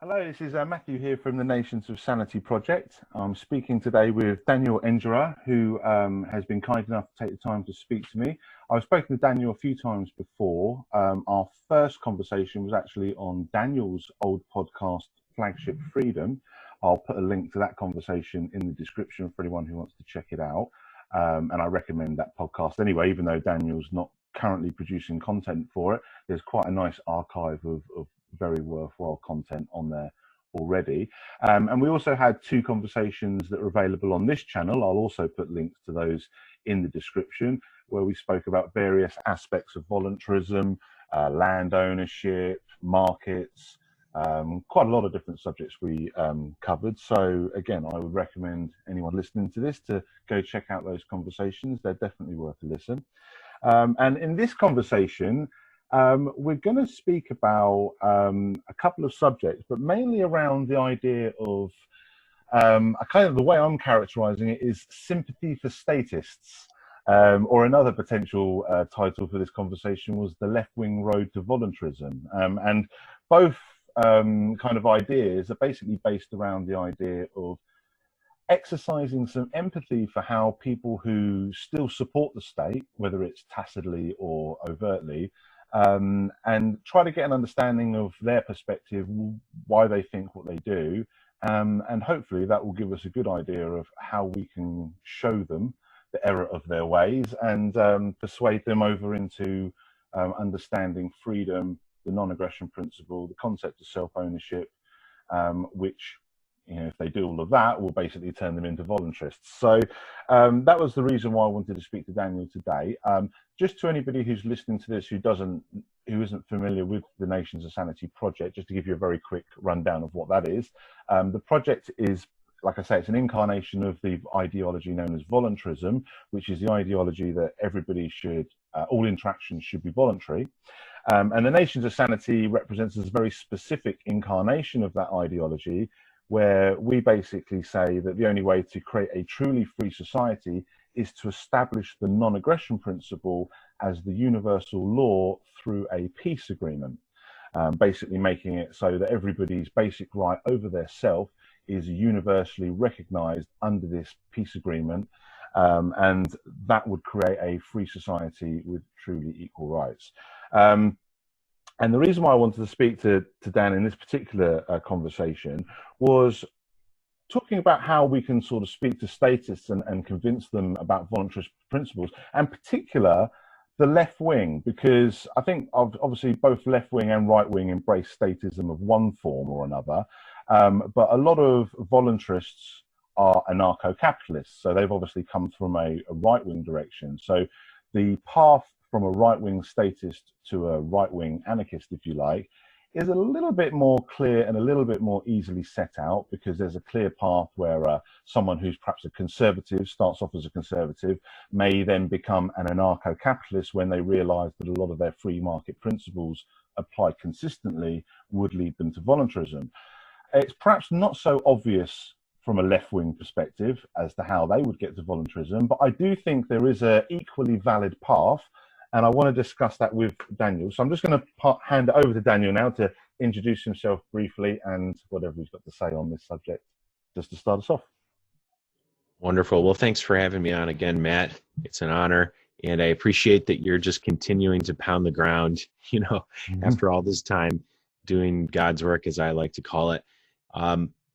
Hello, this is Matthew here from the Nations of Sanity project. I'm speaking today with Daniel Engerer, who has been kind enough to take the time to speak to me. I've spoken to Daniel a few times before. Our first conversation was actually on Daniel's old podcast, Flagship Freedom. I'll put a link to that conversation in the description for anyone who wants to check it out. And I recommend that podcast anyway, even though Daniel's not currently producing content for it. There's quite a nice archive of very worthwhile content on there already. And we also had two conversations that are available on this channel. I'll also put links to those in the description, where we spoke about various aspects of voluntarism, land ownership, markets, quite a lot of different subjects we covered. So again, I would recommend anyone listening to this to go check out those conversations. They're definitely worth a listen. And in this conversation, we're going to speak about a couple of subjects, but mainly around the idea of kind of the way I'm characterizing it is sympathy for statists, or another potential title for this conversation was the left-wing road to voluntarism. And both kind of ideas are basically based around the idea of exercising some empathy for how people who still support the state, whether it's tacitly or overtly, and try to get an understanding of their perspective, why they think what they do, and hopefully that will give us a good idea of how we can show them the error of their ways and persuade them over into understanding freedom, the non-aggression principle, the concept of self-ownership, which, you know, if they do all of that, will basically turn them into voluntarists. So that was the reason why I wanted to speak to Daniel today. Just to anybody who's listening to this who isn't familiar with the Nations of Sanity project, just to give you a very quick rundown of what that is. The project is, like I say, it's an incarnation of the ideology known as voluntarism, which is the ideology that everybody should, all interactions should be voluntary. And the Nations of Sanity represents a very specific incarnation of that ideology, where we basically say that the only way to create a truly free society is to establish the non-aggression principle as the universal law through a peace agreement, basically making it so that everybody's basic right over their self is universally recognized under this peace agreement, and that would create a free society with truly equal rights. And the reason why I wanted to speak to Dan in this particular conversation was talking about how we can sort of speak to statists and convince them about voluntarist principles, and particular the left wing, because I think obviously both left wing and right wing embrace statism of one form or another, but a lot of voluntarists are anarcho-capitalists, so they've obviously come from a right wing direction. So the path from a right-wing statist to a right-wing anarchist, if you like, is a little bit more clear and a little bit more easily set out, because there's a clear path where someone who's perhaps a conservative starts off as a conservative, may then become an anarcho-capitalist when they realize that a lot of their free market principles applied consistently would lead them to voluntarism. It's perhaps not so obvious from a left-wing perspective as to how they would get to voluntarism, but I do think there is an equally valid path, and I want to discuss that with Daniel. So I'm just going to hand it over to Daniel now to introduce himself briefly and whatever he's got to say on this subject, just to start us off. Wonderful. Well, thanks for having me on again, Matt. It's an honor, and I appreciate that you're just continuing to pound the ground, you know, after all this time doing God's work, as I like to call it.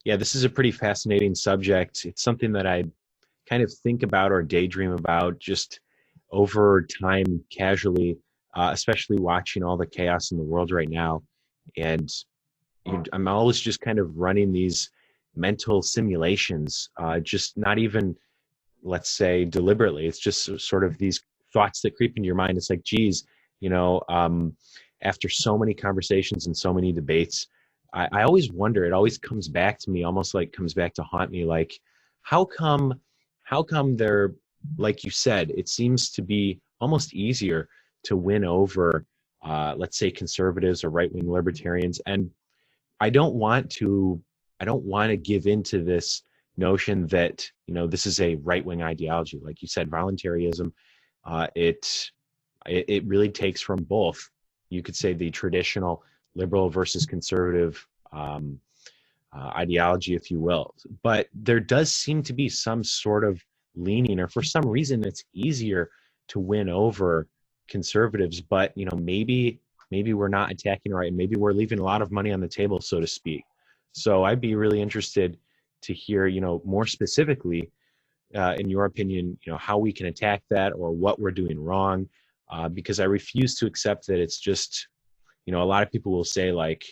Yeah, this is a pretty fascinating subject. It's something that I kind of think about or daydream about just over time casually, especially watching all the chaos in the world right now. And I'm always just kind of running these mental simulations, just not even, let's say, deliberately. It's just sort of these thoughts that creep into your mind. It's like, geez, you know, after so many conversations and so many debates, I always wonder, it always comes back to me, almost like comes back to haunt me, like, how come they're, like you said, it seems to be almost easier to win over, let's say, conservatives or right-wing libertarians. And I don't want to give into this notion that, you know, this is a right-wing ideology. Like you said, voluntarism, it really takes from both. You could say the traditional liberal versus conservative ideology, if you will. But there does seem to be some sort of leaning, or for some reason it's easier to win over conservatives. But maybe we're not attacking right, and maybe we're leaving a lot of money on the table, so to speak. So I'd be really interested to hear, more specifically, in your opinion, how we can attack that, or what we're doing wrong, because I refuse to accept that it's just, a lot of people will say, like,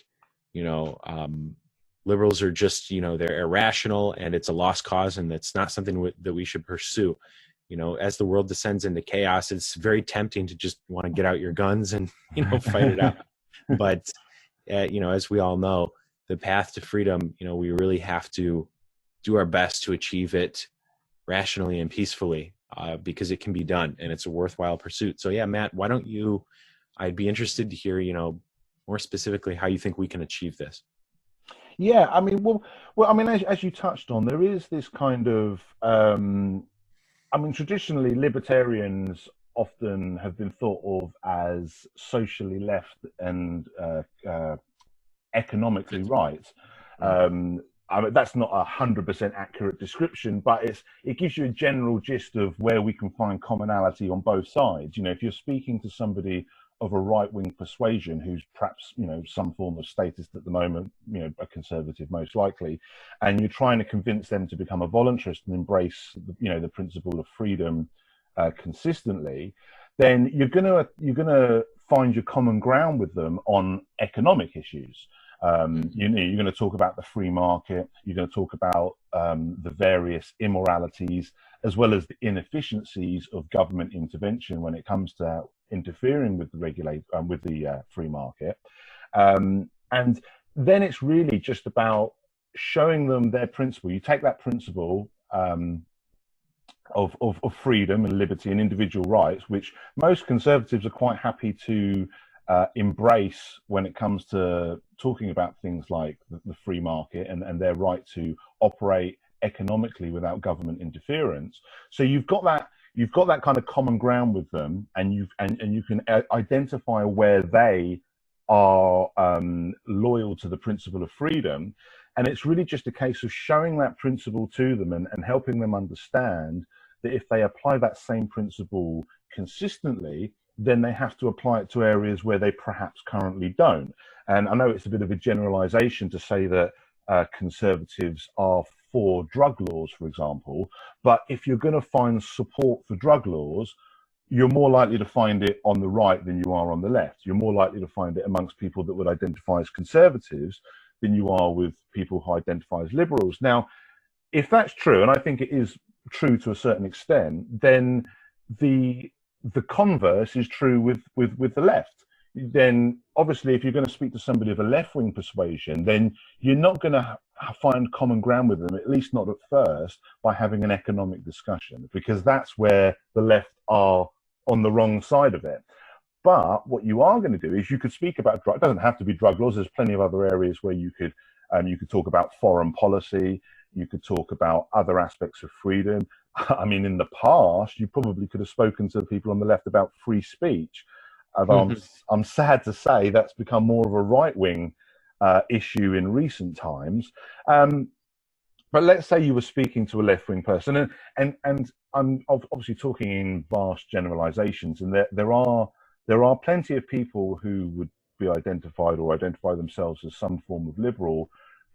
liberals are just, they're irrational and it's a lost cause, and it's not something that we should pursue. As the world descends into chaos, it's very tempting to just want to get out your guns and, fight it out. But, as we all know, the path to freedom, we really have to do our best to achieve it rationally and peacefully, because it can be done, and it's a worthwhile pursuit. So yeah, Matt, why don't you, I'd be interested to hear, more specifically how you think we can achieve this. Yeah, I mean, well, I mean, as you touched on, there is this kind of, I mean, traditionally, libertarians often have been thought of as socially left and economically right. I mean, that's not 100% accurate description, but it gives you a general gist of where we can find commonality on both sides. If you're speaking to somebody of a right-wing persuasion who's perhaps, some form of statist at the moment, a conservative most likely, and you're trying to convince them to become a voluntarist and embrace, the principle of freedom consistently, then you're gonna find your common ground with them on economic issues. You're going to talk about the free market. You're going to talk about the various immoralities, as well as the inefficiencies of government intervention when it comes to interfering with the free market. And then it's really just about showing them their principle. You take that principle of freedom and liberty and individual rights, which most conservatives are quite happy to embrace when it comes to talking about things like the free market and their right to operate economically without government interference. So you've got that kind of common ground with them, and you can identify where they are loyal to the principle of freedom. And it's really just a case of showing that principle to them and helping them understand that if they apply that same principle consistently, then they have to apply it to areas where they perhaps currently don't. And I know it's a bit of a generalization to say that conservatives are for drug laws, for example, but if you're going to find support for drug laws, you're more likely to find it on the right than you are on the left. You're more likely to find it amongst people that would identify as conservatives than you are with people who identify as liberals. Now, if that's true, and I think it is true to a certain extent, then the converse is true with the left. Then obviously, if you're going to speak to somebody of a left-wing persuasion, then you're not going to find common ground with them, at least not at first, by having an economic discussion, because that's where the left are on the wrong side of it. But what you are going to do is you could speak about drug. It doesn't have to be drug laws. There's plenty of other areas where you could talk about foreign policy. You could talk about other aspects of freedom. I mean, in the past, you probably could have spoken to people on the left about free speech. Although I'm sad to say that's become more of a right-wing issue in recent times. But let's say you were speaking to a left-wing person, and I'm obviously talking in vast generalizations, and there are plenty of people who would be identified or identify themselves as some form of liberal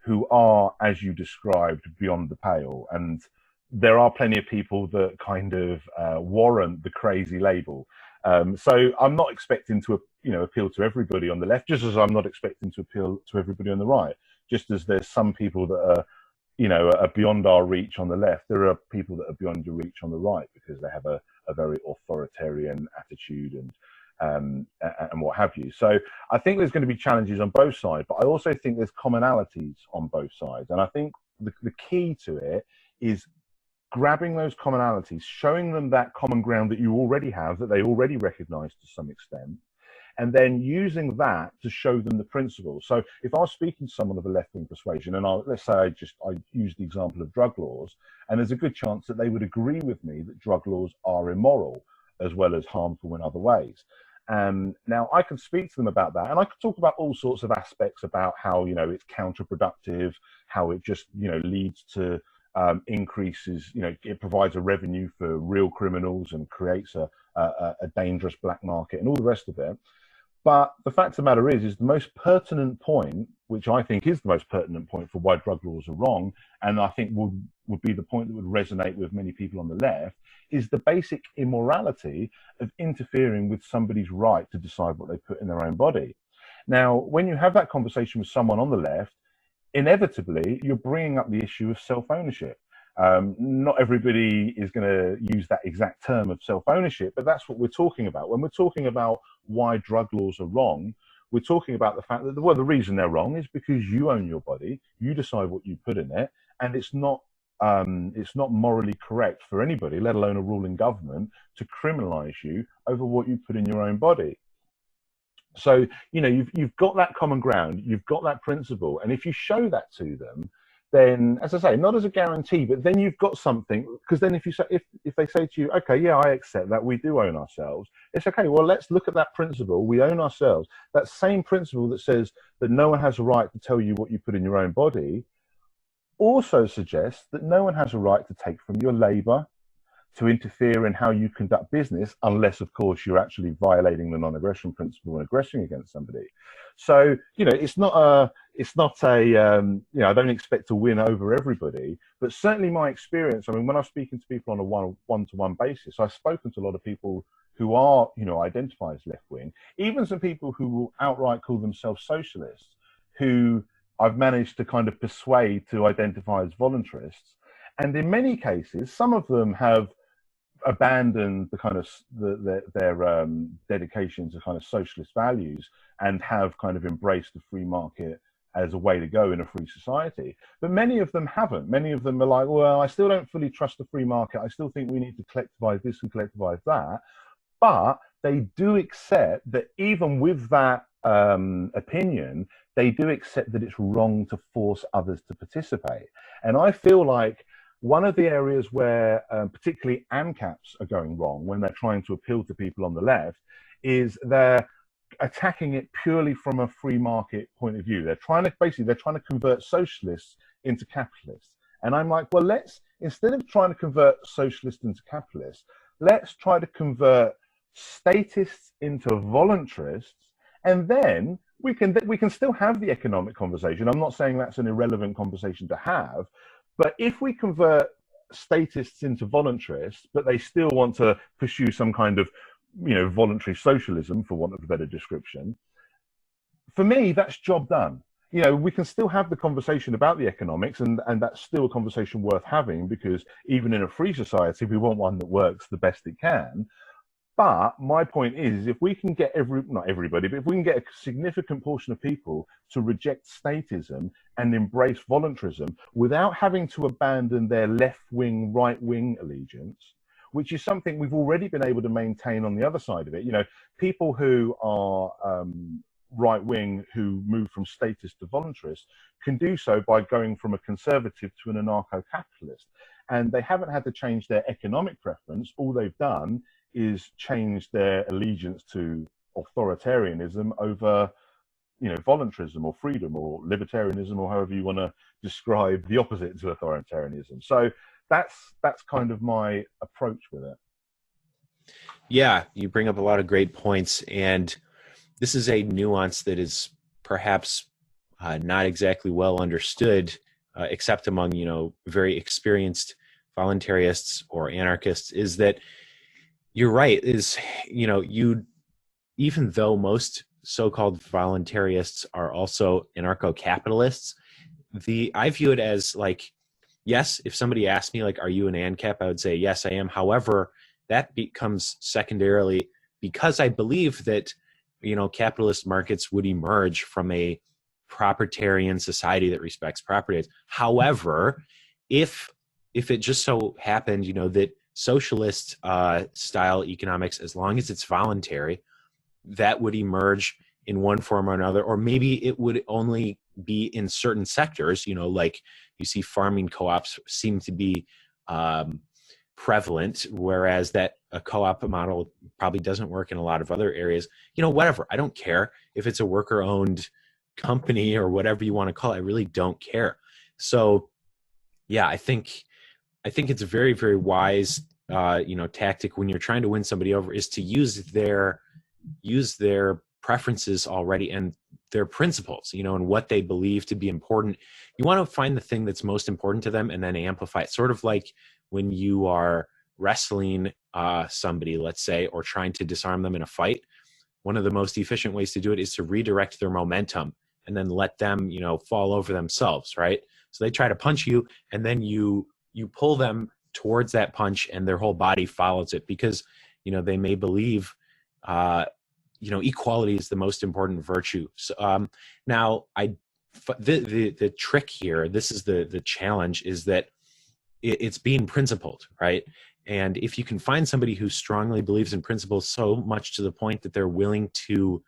who are, as you described, beyond the pale. And there are plenty of people that kind of warrant the crazy label. So I'm not expecting to, appeal to everybody on the left, just as I'm not expecting to appeal to everybody on the right. Just as there's some people that are beyond our reach on the left, there are people that are beyond your reach on the right because they have a very authoritarian attitude and what have you. So I think there's going to be challenges on both sides, but I also think there's commonalities on both sides. And I think the key to it is grabbing those commonalities, showing them that common ground that you already have, that they already recognize to some extent, and then using that to show them the principles. So if I was speaking to someone of a left-wing persuasion, and let's say I use the example of drug laws, and there's a good chance that they would agree with me that drug laws are immoral as well as harmful in other ways. Now I can speak to them about that, and I could talk about all sorts of aspects about how, it's counterproductive, how it just, leads to increases, it provides a revenue for real criminals and creates a dangerous black market and all the rest of it. But the fact of the matter is the most pertinent point, which I think is the most pertinent point for why drug laws are wrong, and I think would be the point that would resonate with many people on the left, is the basic immorality of interfering with somebody's right to decide what they put in their own body. Now, when you have that conversation with someone on the left, inevitably you're bringing up the issue of self-ownership. Not everybody is going to use that exact term of self-ownership, but that's what we're talking about. When we're talking about why drug laws are wrong, we're talking about the fact that, well, the reason they're wrong is because you own your body, you decide what you put in it, and it's not morally correct for anybody, let alone a ruling government, to criminalize you over what you put in your own body. So, you've got that common ground, you've got that principle, and if you show that to them, then, as I say, not as a guarantee, but then you've got something, because then if they say to you, okay, yeah, I accept that, we do own ourselves, it's okay, well, let's look at that principle, we own ourselves. That same principle that says that no one has a right to tell you what you put in your own body also suggests that no one has a right to take from your labor, to interfere in how you conduct business, unless, of course, you're actually violating the non-aggression principle and aggressing against somebody. So, it's not a, I don't expect to win over everybody, but certainly my experience, I mean, when I'm speaking to people on a one-to-one basis, I've spoken to a lot of people who are, identify as left-wing, even some people who will outright call themselves socialists, who I've managed to kind of persuade to identify as voluntarists. And in many cases, some of them have abandoned the kind of their dedication to kind of socialist values and have kind of embraced the free market as a way to go in a free society. But many of them haven't. Many of them are like, well, I still don't fully trust the free market. I still think we need to collectivize this and collectivize that. But they do accept that even with that opinion, they do accept that it's wrong to force others to participate. And I feel like one of the areas where particularly ANCAPs are going wrong when they're trying to appeal to people on the left is they're attacking it purely from a free market point of view. They're trying to convert socialists into capitalists. And I'm like, well, instead of trying to convert socialists into capitalists, let's try to convert statists into voluntarists, and then we can still have the economic conversation. I'm not saying that's an irrelevant conversation to have, but if we convert statists into voluntarists, but they still want to pursue some kind of, voluntary socialism, for want of a better description, for me, that's job done. We can still have the conversation about the economics, and that's still a conversation worth having, because even in a free society, we want one that works the best it can. But my point is, if we can get not everybody, but if we can get a significant portion of people to reject statism and embrace voluntarism without having to abandon their left-wing, right-wing allegiance, which is something we've already been able to maintain on the other side of it. People who are right-wing, who move from statist to voluntarist, can do so by going from a conservative to an anarcho-capitalist. And they haven't had to change their economic preference. All they've done is change their allegiance to authoritarianism over, voluntarism or freedom or libertarianism, or however you want to describe the opposite to authoritarianism. So that's kind of my approach with it. Yeah, you bring up a lot of great points, and this is a nuance that is perhaps not exactly well understood, except among, very experienced voluntarists or anarchists, is that you're right, even though most so-called voluntarists are also anarcho-capitalists, I view it as like, yes, if somebody asked me, like, are you an ANCAP? I would say, yes, I am. However, that becomes secondarily because I believe that, capitalist markets would emerge from a propertarian society that respects property rights. However, if it just so happened, that socialist style economics, as long as it's voluntary, that would emerge in one form or another, or maybe it would only be in certain sectors, like you see farming co-ops seem to be prevalent, whereas that a co-op model probably doesn't work in a lot of other areas. Whatever, I don't care if it's a worker-owned company or whatever you want to call it. I really don't care. So yeah, I think it's a very, very wise tactic when you're trying to win somebody over, is to use their preferences already and their principles, and what they believe to be important. You want to find the thing that's most important to them and then amplify it. Sort of like when you are wrestling somebody, let's say, or trying to disarm them in a fight. One of the most efficient ways to do it is to redirect their momentum and then let them, fall over themselves, right? So they try to punch you, and then you pull them towards that punch, and their whole body follows it, because they may believe equality is the most important virtue. So now the trick here, this is the challenge, is that it's being principled, right? And if you can find somebody who strongly believes in principles so much to the point that they're willing to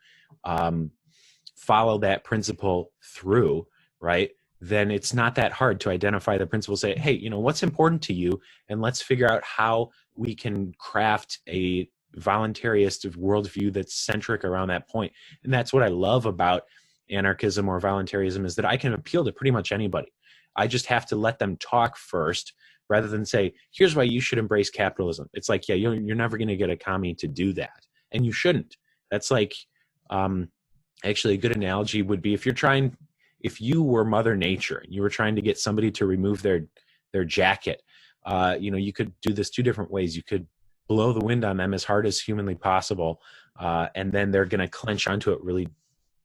follow that principle through, right, then it's not that hard to identify the principle, say, hey, what's important to you, and let's figure out how we can craft a voluntarist worldview that's centric around that point. And that's what I love about anarchism or voluntarism, is that I can appeal to pretty much anybody. I just have to let them talk first, rather than say, here's why you should embrace capitalism. It's like, yeah, you're never going to get a commie to do that, and you shouldn't. That's like, actually a good analogy would be if you were Mother Nature and you were trying to get somebody to remove their jacket, you could do this two different ways. You could blow the wind on them as hard as humanly possible, and then they're going to clench onto it really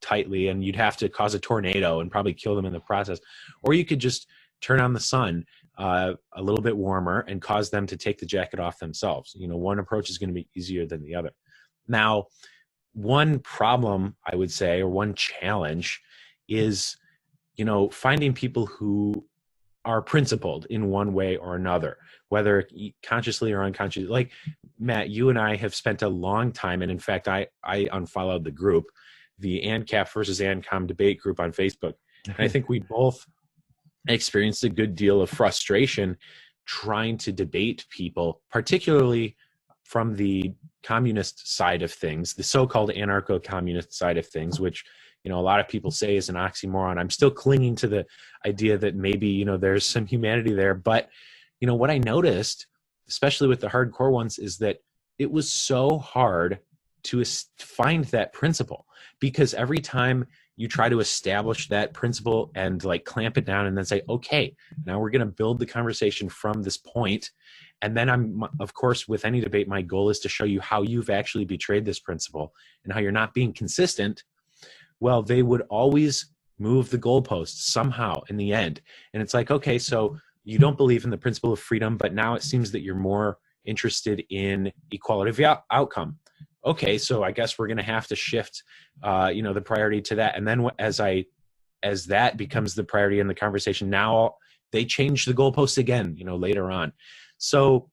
tightly, and you'd have to cause a tornado and probably kill them in the process. Or you could just turn on the sun a little bit warmer and cause them to take the jacket off themselves. One approach is going to be easier than the other. Now, one problem, I would say, or one challenge, is finding people who are principled in one way or another, whether consciously or unconsciously. Like, Matt, you and I have spent a long time, and in fact, I unfollowed the group, the ANCAP versus ANCOM debate group on Facebook. And I think we both experienced a good deal of frustration trying to debate people, particularly from the communist side of things, the so-called anarcho-communist side of things, which a lot of people say is an oxymoron. I'm still clinging to the idea that maybe, there's some humanity there. But, what I noticed, especially with the hardcore ones, is that it was so hard to find that principle, because every time you try to establish that principle and like clamp it down and then say, okay, now we're going to build the conversation from this point. And then of course, with any debate, my goal is to show you how you've actually betrayed this principle and how you're not being consistent. Well, they would always move the goalposts somehow in the end. And it's like, okay, so you don't believe in the principle of freedom, but now it seems that you're more interested in equality of outcome. Okay, so I guess we're going to have to shift, the priority to that. And then as that becomes the priority in the conversation, now they change the goalposts again, later on. So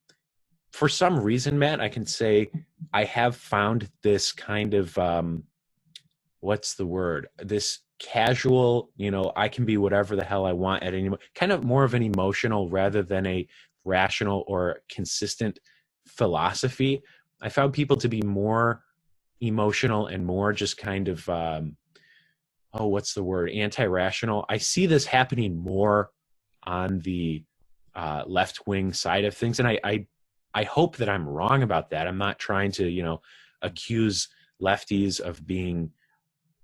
for some reason, Matt, I can say I have found this kind of, what's the word? This casual, I can be whatever the hell I want at any moment, kind of more of an emotional rather than a rational or consistent philosophy. I found people to be more emotional and more just kind of, what's the word? Anti-rational. I see this happening more on the left-wing side of things. And I hope that I'm wrong about that. I'm not trying to, accuse lefties of being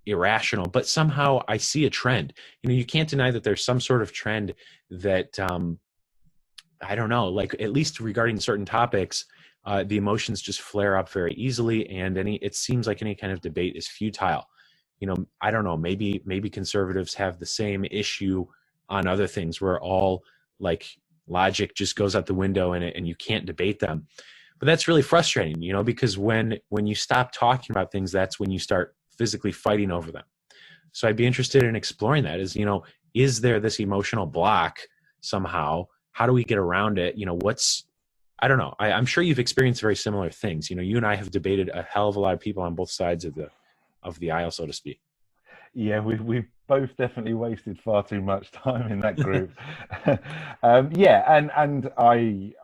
irrational, but somehow I see a trend. You can't deny that there's some sort of trend that, I don't know, like at least regarding certain topics, the emotions just flare up very easily, and it seems like any kind of debate is futile. I don't know, maybe conservatives have the same issue on other things where all like logic just goes out the window and you can't debate them. But that's really frustrating, because when you stop talking about things, that's when you start physically fighting over them. So I'd be interested in exploring that. Is there this emotional block somehow? How do we get around it? I don't know. I'm sure you've experienced very similar things. You and I have debated a hell of a lot of people on both sides of the aisle, so to speak. Yeah, we've both definitely wasted far too much time in that group. Yeah, and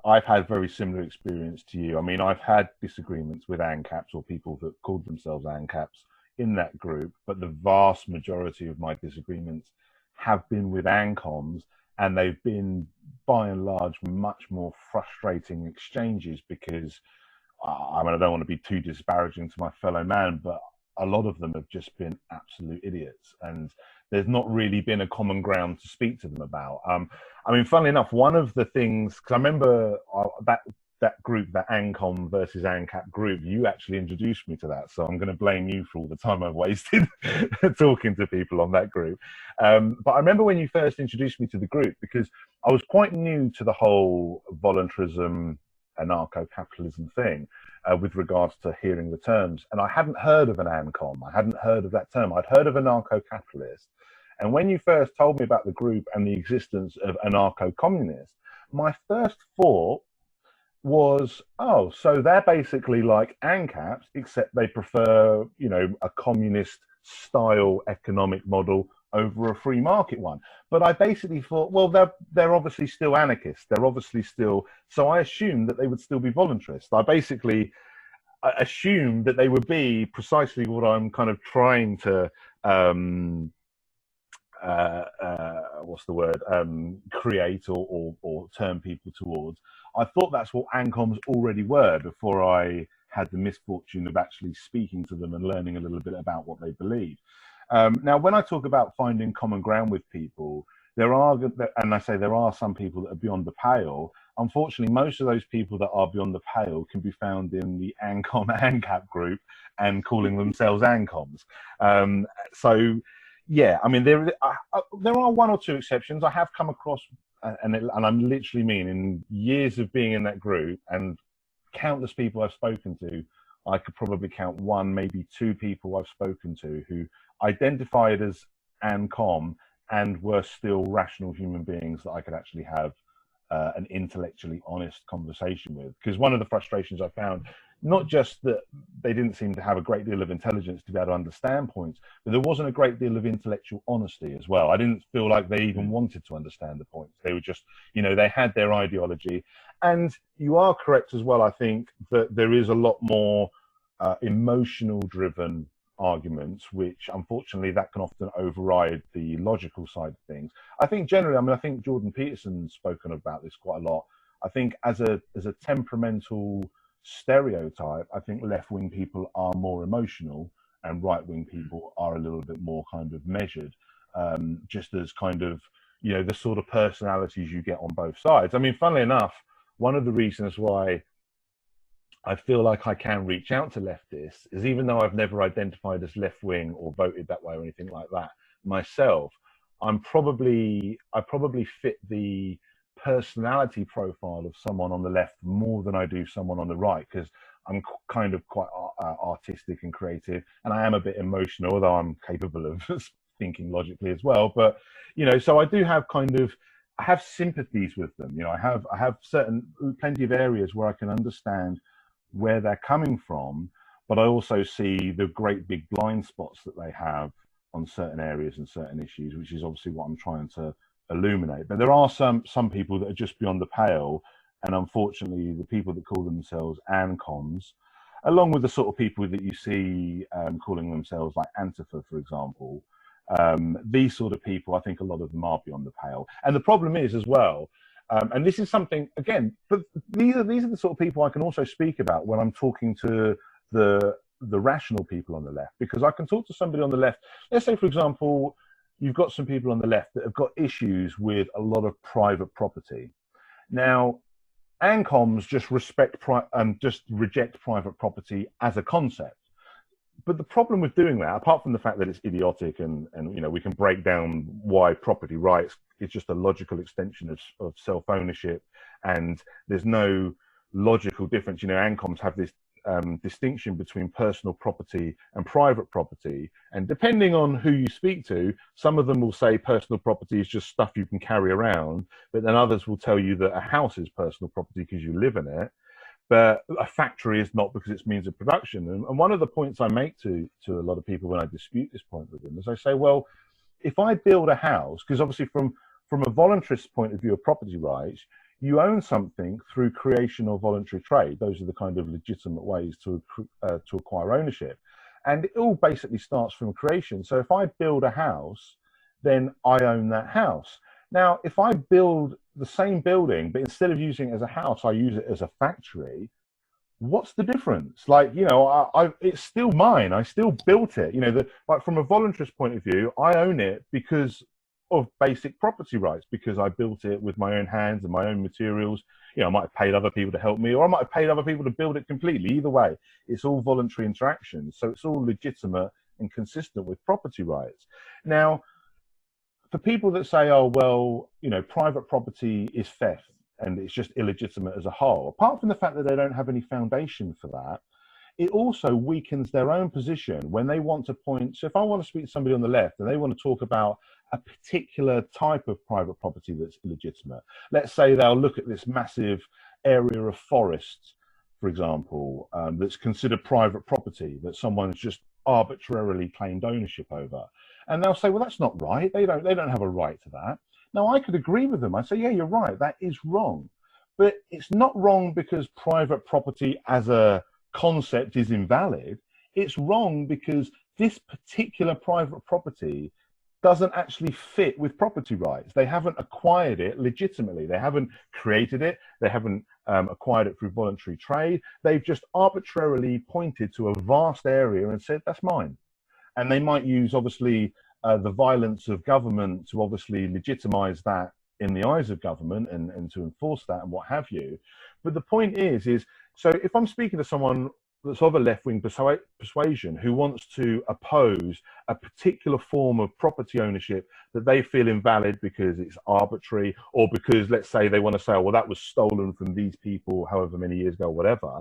I've had very similar experience to you. I mean, I've had disagreements with ANCAPs or people that called themselves ANCAPs in that group, but the vast majority of my disagreements have been with ANCOMs, and they've been by and large much more frustrating exchanges because I mean, I don't want to be too disparaging to my fellow man, but a lot of them have just been absolute idiots, and there's not really been a common ground to speak to them about. I mean, funnily enough, one of the things, because I remember that group, that ANCOM versus ANCAP group, you actually introduced me to that, so I'm going to blame you for all the time I've wasted talking to people on that group. But I remember when you first introduced me to the group, because I was quite new to the whole voluntarism, anarcho-capitalism thing with regards to hearing the terms. And I hadn't heard of an ANCOM. I hadn't heard of that term. I'd heard of anarcho-capitalist. And when you first told me about the group and the existence of anarcho-communist, my first thought was, oh, so they're basically like ANCAPs, except they prefer, you know, a communist style economic model over a free market one. But I basically thought, well, they're obviously still anarchists. They're obviously still, so I assumed that they would still be voluntarists. I basically assumed that they would be precisely what I'm kind of trying to what's the word, create or turn people towards. I thought that's what ANCOMs already were before I had the misfortune of actually speaking to them and learning a little bit about what they believe. Now, when I talk about finding common ground with people, there are, and I say there are some people that are beyond the pale. Unfortunately, most of those people that are beyond the pale can be found in the ANCOM ANCAP group and calling themselves ANCOMs. So, yeah, I mean, there are one or two exceptions. I have come across, and I'm literally mean, in years of being in that group and countless people I've spoken to, I could probably count one, maybe two people I've spoken to who identified as ANCOM and were still rational human beings that I could actually have an intellectually honest conversation with. Because one of the frustrations I found, not just that they didn't seem to have a great deal of intelligence to be able to understand points, but there wasn't a great deal of intellectual honesty as well. I didn't feel like they even wanted to understand the points. They were just, you know, they had their ideology. And you are correct as well, I think, that there is a lot more emotional driven arguments, which unfortunately that can often override the logical side of things. I think generally, I mean, I think Jordan Peterson's spoken about this quite a lot. I think as a temperamental stereotype, I think left-wing people are more emotional and right-wing people are a little bit more kind of measured, just as kind of, you know, the sort of personalities you get on both sides. I mean, funnily enough, one of the reasons why I feel like I can reach out to leftists is, even though I've never identified as left-wing or voted that way or anything like that myself, I probably fit the personality profile of someone on the left more than I do someone on the right, because I'm kind of quite artistic and creative, and I am a bit emotional, although I'm capable of thinking logically as well. But, you know, so I do have I have sympathies with them. You know, I have plenty of areas where I can understand where they're coming from, but I also see the great big blind spots that they have on certain areas and certain issues, which is obviously what I'm trying to illuminate. But there are some people that are just beyond the pale, and unfortunately the people that call themselves ANCOMs, along with the sort of people that you see calling themselves like Antifa, for example, these sort of people, I think a lot of them are beyond the pale. And the problem is as well, and this is something, again, but these are the sort of people I can also speak about when I'm talking to the rational people on the left, because I can talk to somebody on the left. Let's say, for example, you've got some people on the left that have got issues with a lot of private property. Now, ANCOMs just just reject private property as a concept. But the problem with doing that, apart from the fact that it's idiotic and you know, we can break down why property rights is just a logical extension of self-ownership, and there's no logical difference. You know, ANCOMs have this distinction between personal property and private property, and depending on who you speak to, some of them will say personal property is just stuff you can carry around, but then others will tell you that a house is personal property because you live in it, but a factory is not because it's means of production. And one of the points I make to a lot of people when I dispute this point with them is I say, well, if I build a house, because obviously from a voluntarist point of view of property rights, you own something through creation or voluntary trade. Those are the kind of legitimate ways to acquire ownership. And it all basically starts from creation. So if I build a house, then I own that house. Now, if I build the same building, but instead of using it as a house, I use it as a factory, what's the difference? Like, you know, it's still mine. I still built it. You know, like from a voluntarist point of view, I own it because of basic property rights, because I built it with my own hands and my own materials. You know, I might have paid other people to help me, or I might have paid other people to build it completely. Either way, it's all voluntary interactions. So it's all legitimate and consistent with property rights. Now, for people that say, oh, well, you know, private property is theft and it's just illegitimate as a whole, apart from the fact that they don't have any foundation for that, it also weakens their own position when they want to point. So if I want to speak to somebody on the left and they want to talk about a particular type of private property that's illegitimate, let's say they'll look at this massive area of forest, for example, that's considered private property that someone's just arbitrarily claimed ownership over. And they'll say, well, that's not right. They don't have a right to that. Now, I could agree with them. I say, yeah, you're right. That is wrong. But it's not wrong because private property as a concept is invalid. It's wrong because this particular private property doesn't actually fit with property rights. They haven't acquired it legitimately. They haven't created it. They haven't acquired it through voluntary trade. They've just arbitrarily pointed to a vast area and said, that's mine. And they might use, obviously, the violence of government to obviously legitimize that in the eyes of government and to enforce that and what have you. But the point is so if I'm speaking to someone that's of a left-wing persuasion who wants to oppose a particular form of property ownership that they feel invalid because it's arbitrary, or because, let's say, they want to say, oh, well, that was stolen from these people however many years ago, whatever.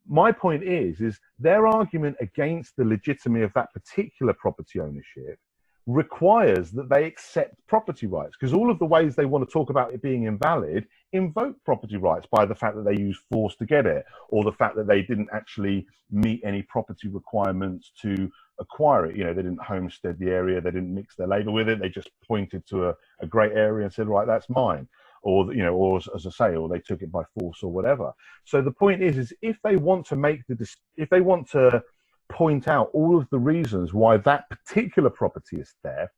My point is their argument against the legitimacy of that particular property ownership requires that they accept property rights, because all of the ways they want to talk about it being invalid invoke property rights by the fact that they used force to get it, or the fact that they didn't actually meet any property requirements to acquire it. You know, they didn't homestead the area, they didn't mix their labor with it, they just pointed to a great area and said, right, that's mine. Or, you know, or as I say, or they took it by force or whatever. So the point is if they want to point out all of the reasons why that particular property is theft,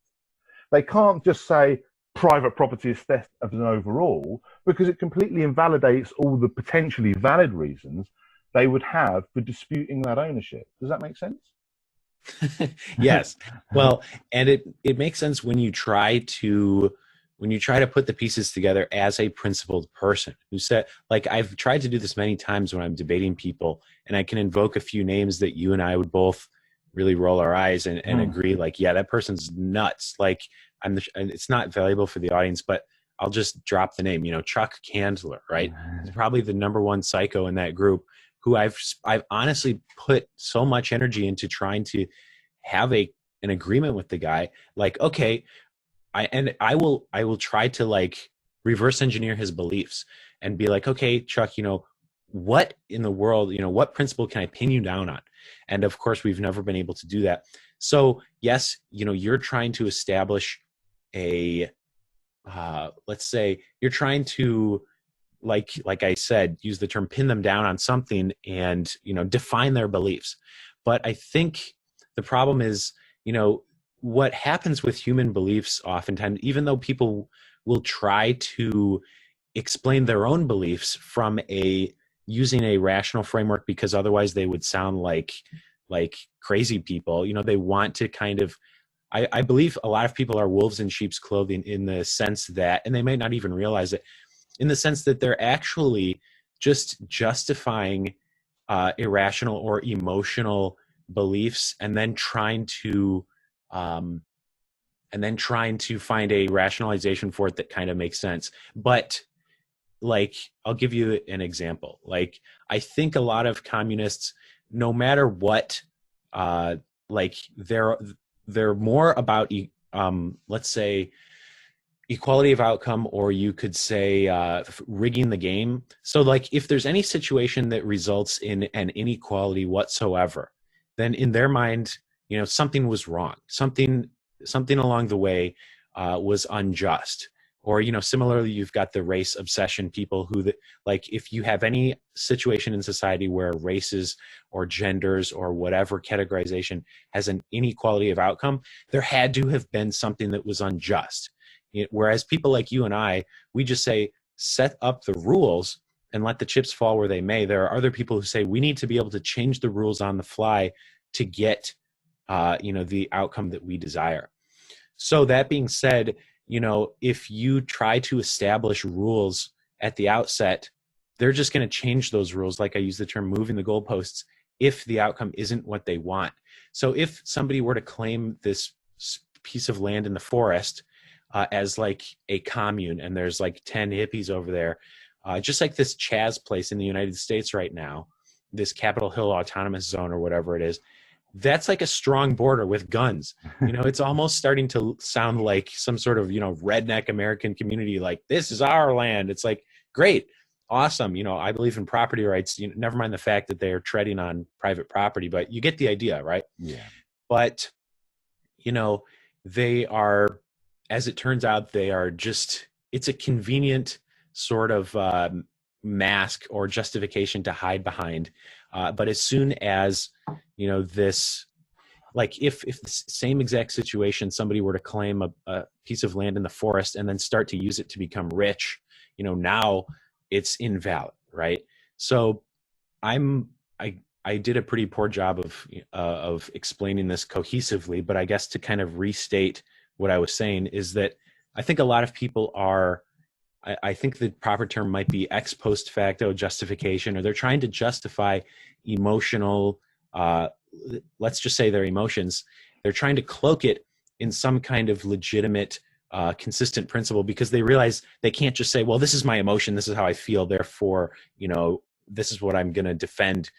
they can't just say private property is theft as an overall, because it completely invalidates all the potentially valid reasons they would have for disputing that ownership. Does that make sense? Yes. Well, and it makes sense when you try to put the pieces together as a principled person who said, like, I've tried to do this many times when I'm debating people, and I can invoke a few names that you and I would both really roll our eyes and agree, like, yeah, that person's nuts. Like, it's not valuable for the audience, but I'll just drop the name, you know, Chuck Candler, right? He's probably the number one psycho in that group, who I've honestly put so much energy into trying to have an agreement with the guy. Like, okay, I will try to, like, reverse engineer his beliefs and be like, okay, Chuck, you know, what in the world, you know, what principle can I pin you down on? And of course, we've never been able to do that. So yes, you know, you're trying to establish let's say you're trying to, like I said, use the term pin them down on something and, you know, define their beliefs. But I think the problem is, you know, what happens with human beliefs oftentimes, even though people will try to explain their own beliefs from using a rational framework, because otherwise they would sound like crazy people, you know, they want to kind of, I believe a lot of people are wolves in sheep's clothing, in the sense that, and they may not even realize it, in the sense that they're actually just justifying irrational or emotional beliefs, and then trying to find a rationalization for it that kind of makes sense. But, like, I'll give you an example. Like, I think a lot of communists, no matter what, like, they're more about, let's say, equality of outcome, or you could say rigging the game. So, like, if there's any situation that results in an inequality whatsoever, then in their mind, you know, something was wrong. Something something along the way was unjust. Or, similarly, you've got the race obsession people who, like, if you have any situation in society where races or genders or whatever categorization has an inequality of outcome, there had to have been something that was unjust. Whereas people like you and I, we just say, set up the rules and let the chips fall where they may. There are other people who say we need to be able to change the rules on the fly to get, the outcome that we desire. So that being said, if you try to establish rules at the outset, they're just going to change those rules. Like I use the term moving the goalposts if the outcome isn't what they want. So if somebody were to claim this piece of land in the forest as like a commune, and there's like 10 hippies over there, just like this Chaz place in the United States right now, this Capitol Hill Autonomous Zone or whatever it is, that's like a strong border with guns. It's almost starting to sound like some sort of, redneck American community, like, this is our land. It's like, great, awesome. I believe in property rights, never mind the fact that they're treading on private property, but you get the idea, right? Yeah. But, they are, as it turns out, they are just, it's a convenient sort of mask or justification to hide behind. But as soon as, this, like if the same exact situation, somebody were to claim a piece of land in the forest and then start to use it to become rich, now it's invalid, right? So I did a pretty poor job of explaining this cohesively, but I guess to kind of restate what I was saying is that I think a lot of people are, I think the proper term might be ex post facto justification, or they're trying to justify emotional, let's just say their emotions. They're trying to cloak it in some kind of legitimate, consistent principle, because they realize they can't just say, well, this is my emotion, this is how I feel, therefore, this is what I'm going to defend,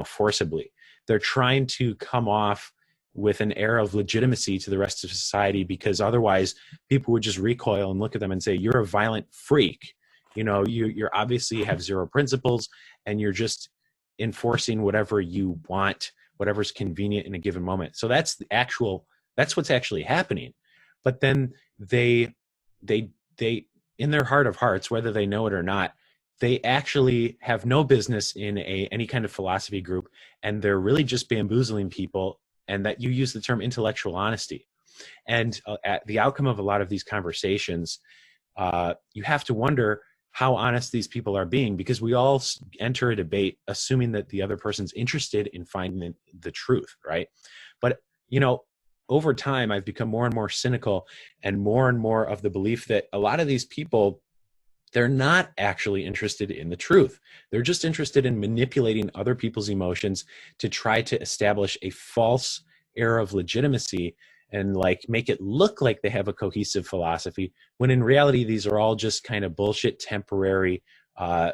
forcibly. They're trying to come off with an air of legitimacy to the rest of society, because otherwise people would just recoil and look at them and say, you're a violent freak. You're obviously have zero principles, and you're just enforcing whatever you want, whatever's convenient in a given moment. So that's what's actually happening. But then they in their heart of hearts, whether they know it or not, they actually have no business in any kind of philosophy group, and they're really just bamboozling people. And that you use the term intellectual honesty. And at the outcome of a lot of these conversations, you have to wonder how honest these people are being, because we all enter a debate assuming that the other person's interested in finding the truth, right? But, over time, I've become more and more cynical, and more of the belief that a lot of these people, they're not actually interested in the truth. They're just interested in manipulating other people's emotions to try to establish a false air of legitimacy and like make it look like they have a cohesive philosophy, when in reality, these are all just kind of bullshit, temporary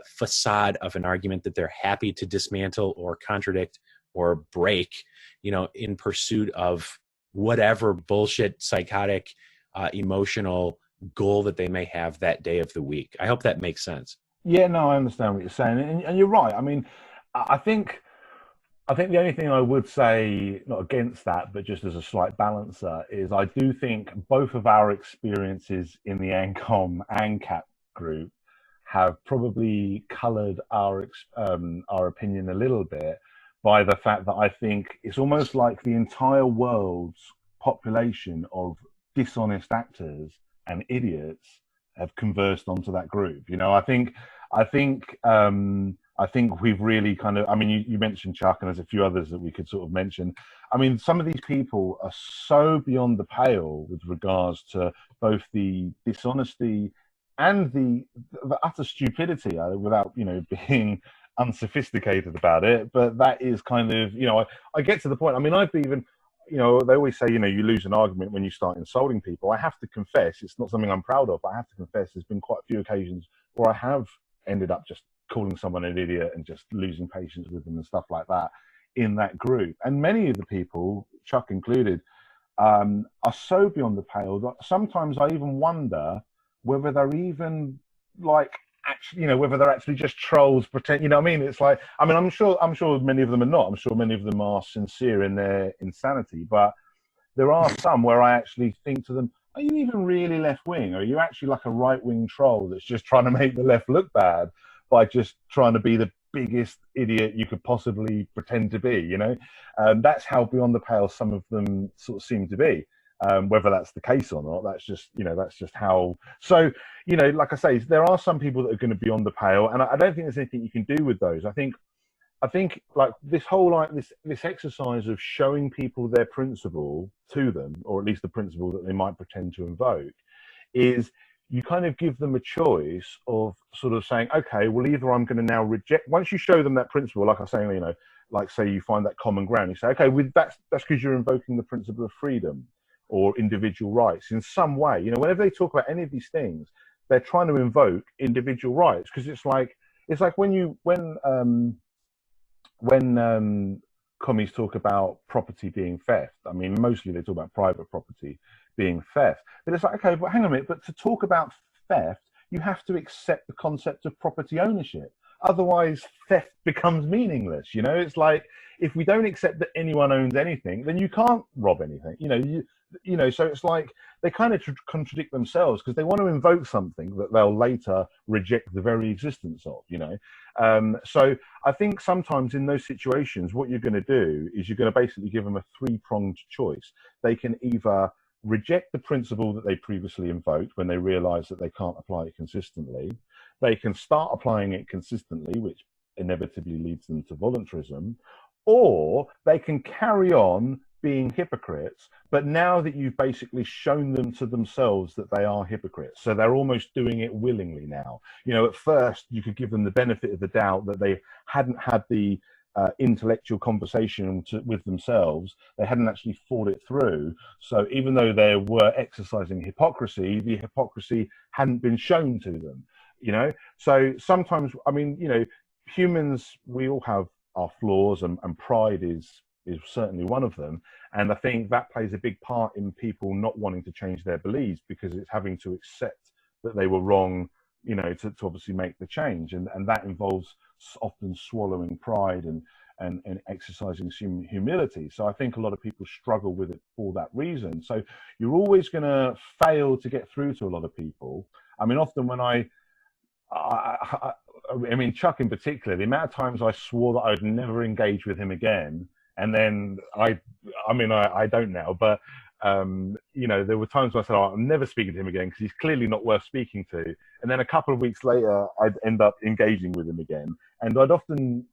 facade of an argument that they're happy to dismantle or contradict or break, in pursuit of whatever bullshit, psychotic, emotional goal that they may have that day of the week. I hope that makes sense. Yeah, no, I understand what you're saying, and you're right. I mean, I think the only thing I would say, not against that, but just as a slight balancer, is I do think both of our experiences in the ANCOM and CAP group have probably coloured our opinion a little bit by the fact that I think it's almost like the entire world's population of dishonest actors and idiots have conversed onto that group. I think we've really kind of, I mean, you mentioned Chuck, and there's a few others that we could sort of mention. I mean, some of these people are so beyond the pale with regards to both the dishonesty and the utter stupidity, without, being unsophisticated about it. But that is kind of, I get to the point. I mean, I've even, they always say, you lose an argument when you start insulting people. I have to confess, it's not something I'm proud of, but I have to confess there's been quite a few occasions where I have ended up just calling someone an idiot and just losing patience with them and stuff like that in that group. And many of the people, Chuck included, are so beyond the pale that sometimes I even wonder whether they're even like actually, whether they're actually just trolls, pretend, what I mean? It's like, I mean, I'm sure many of them are not. I'm sure many of them are sincere in their insanity, but there are some where I actually think to them, are you even really left wing? Are you actually like a right wing troll that's just trying to make the left look bad by just trying to be the biggest idiot you could possibly pretend to be, you know? That's how beyond the pale some of them sort of seem to be. Whether that's the case or not, that's just, you know, that's just how. So, you know, like I say, there are some people that are going to be on the pale, and I don't think there's anything you can do with those. I think like this whole this exercise of showing people their principle to them, or at least the principle that they might pretend to invoke, is you kind of give them a choice of sort of saying, okay, well, either I'm going to now reject. Once you show them that principle, like I was saying, you know, like say you find that common ground, you say, okay, with that's because you're invoking the principle of freedom or individual rights in some way. You know, whenever they talk about any of these things, they're trying to invoke individual rights, because it's like when commies talk about property being theft, I mean, mostly they talk about private property being theft. But it's like, okay, but hang on a minute, but to talk about theft, you have to accept the concept of property ownership. Otherwise, theft becomes meaningless. You know, it's like, if we don't accept that anyone owns anything, then you can't rob anything. You know, so it's like they kind of contradict themselves, because they want to invoke something that they'll later reject the very existence of, you know. So I think sometimes in those situations, what you're going to do is you're going to basically give them a three-pronged choice. They can either reject the principle that they previously invoked when they realize that they can't apply it consistently. They can start applying it consistently, which inevitably leads them to voluntarism, or they can carry on being hypocrites, but now that you've basically shown them to themselves that they are hypocrites, so they're almost doing it willingly now. You know, at first you could give them the benefit of the doubt that they hadn't had the intellectual conversation with themselves, they hadn't actually thought it through. So even though they were exercising hypocrisy, the hypocrisy hadn't been shown to them, you know. So sometimes, I mean, you know, humans, we all have our flaws, and pride is certainly one of them. And I think that plays a big part in people not wanting to change their beliefs, because it's having to accept that they were wrong, you know, to obviously make the change. And that involves often swallowing pride and exercising humility. So I think a lot of people struggle with it for that reason. So you're always going to fail to get through to a lot of people. I mean, often when I mean, Chuck in particular, the amount of times I swore that I would never engage with him again, and then I don't now, but you know, there were times when I said, oh, I'm never speaking to him again because he's clearly not worth speaking to. And then a couple of weeks later, I'd end up engaging with him again. And I'd often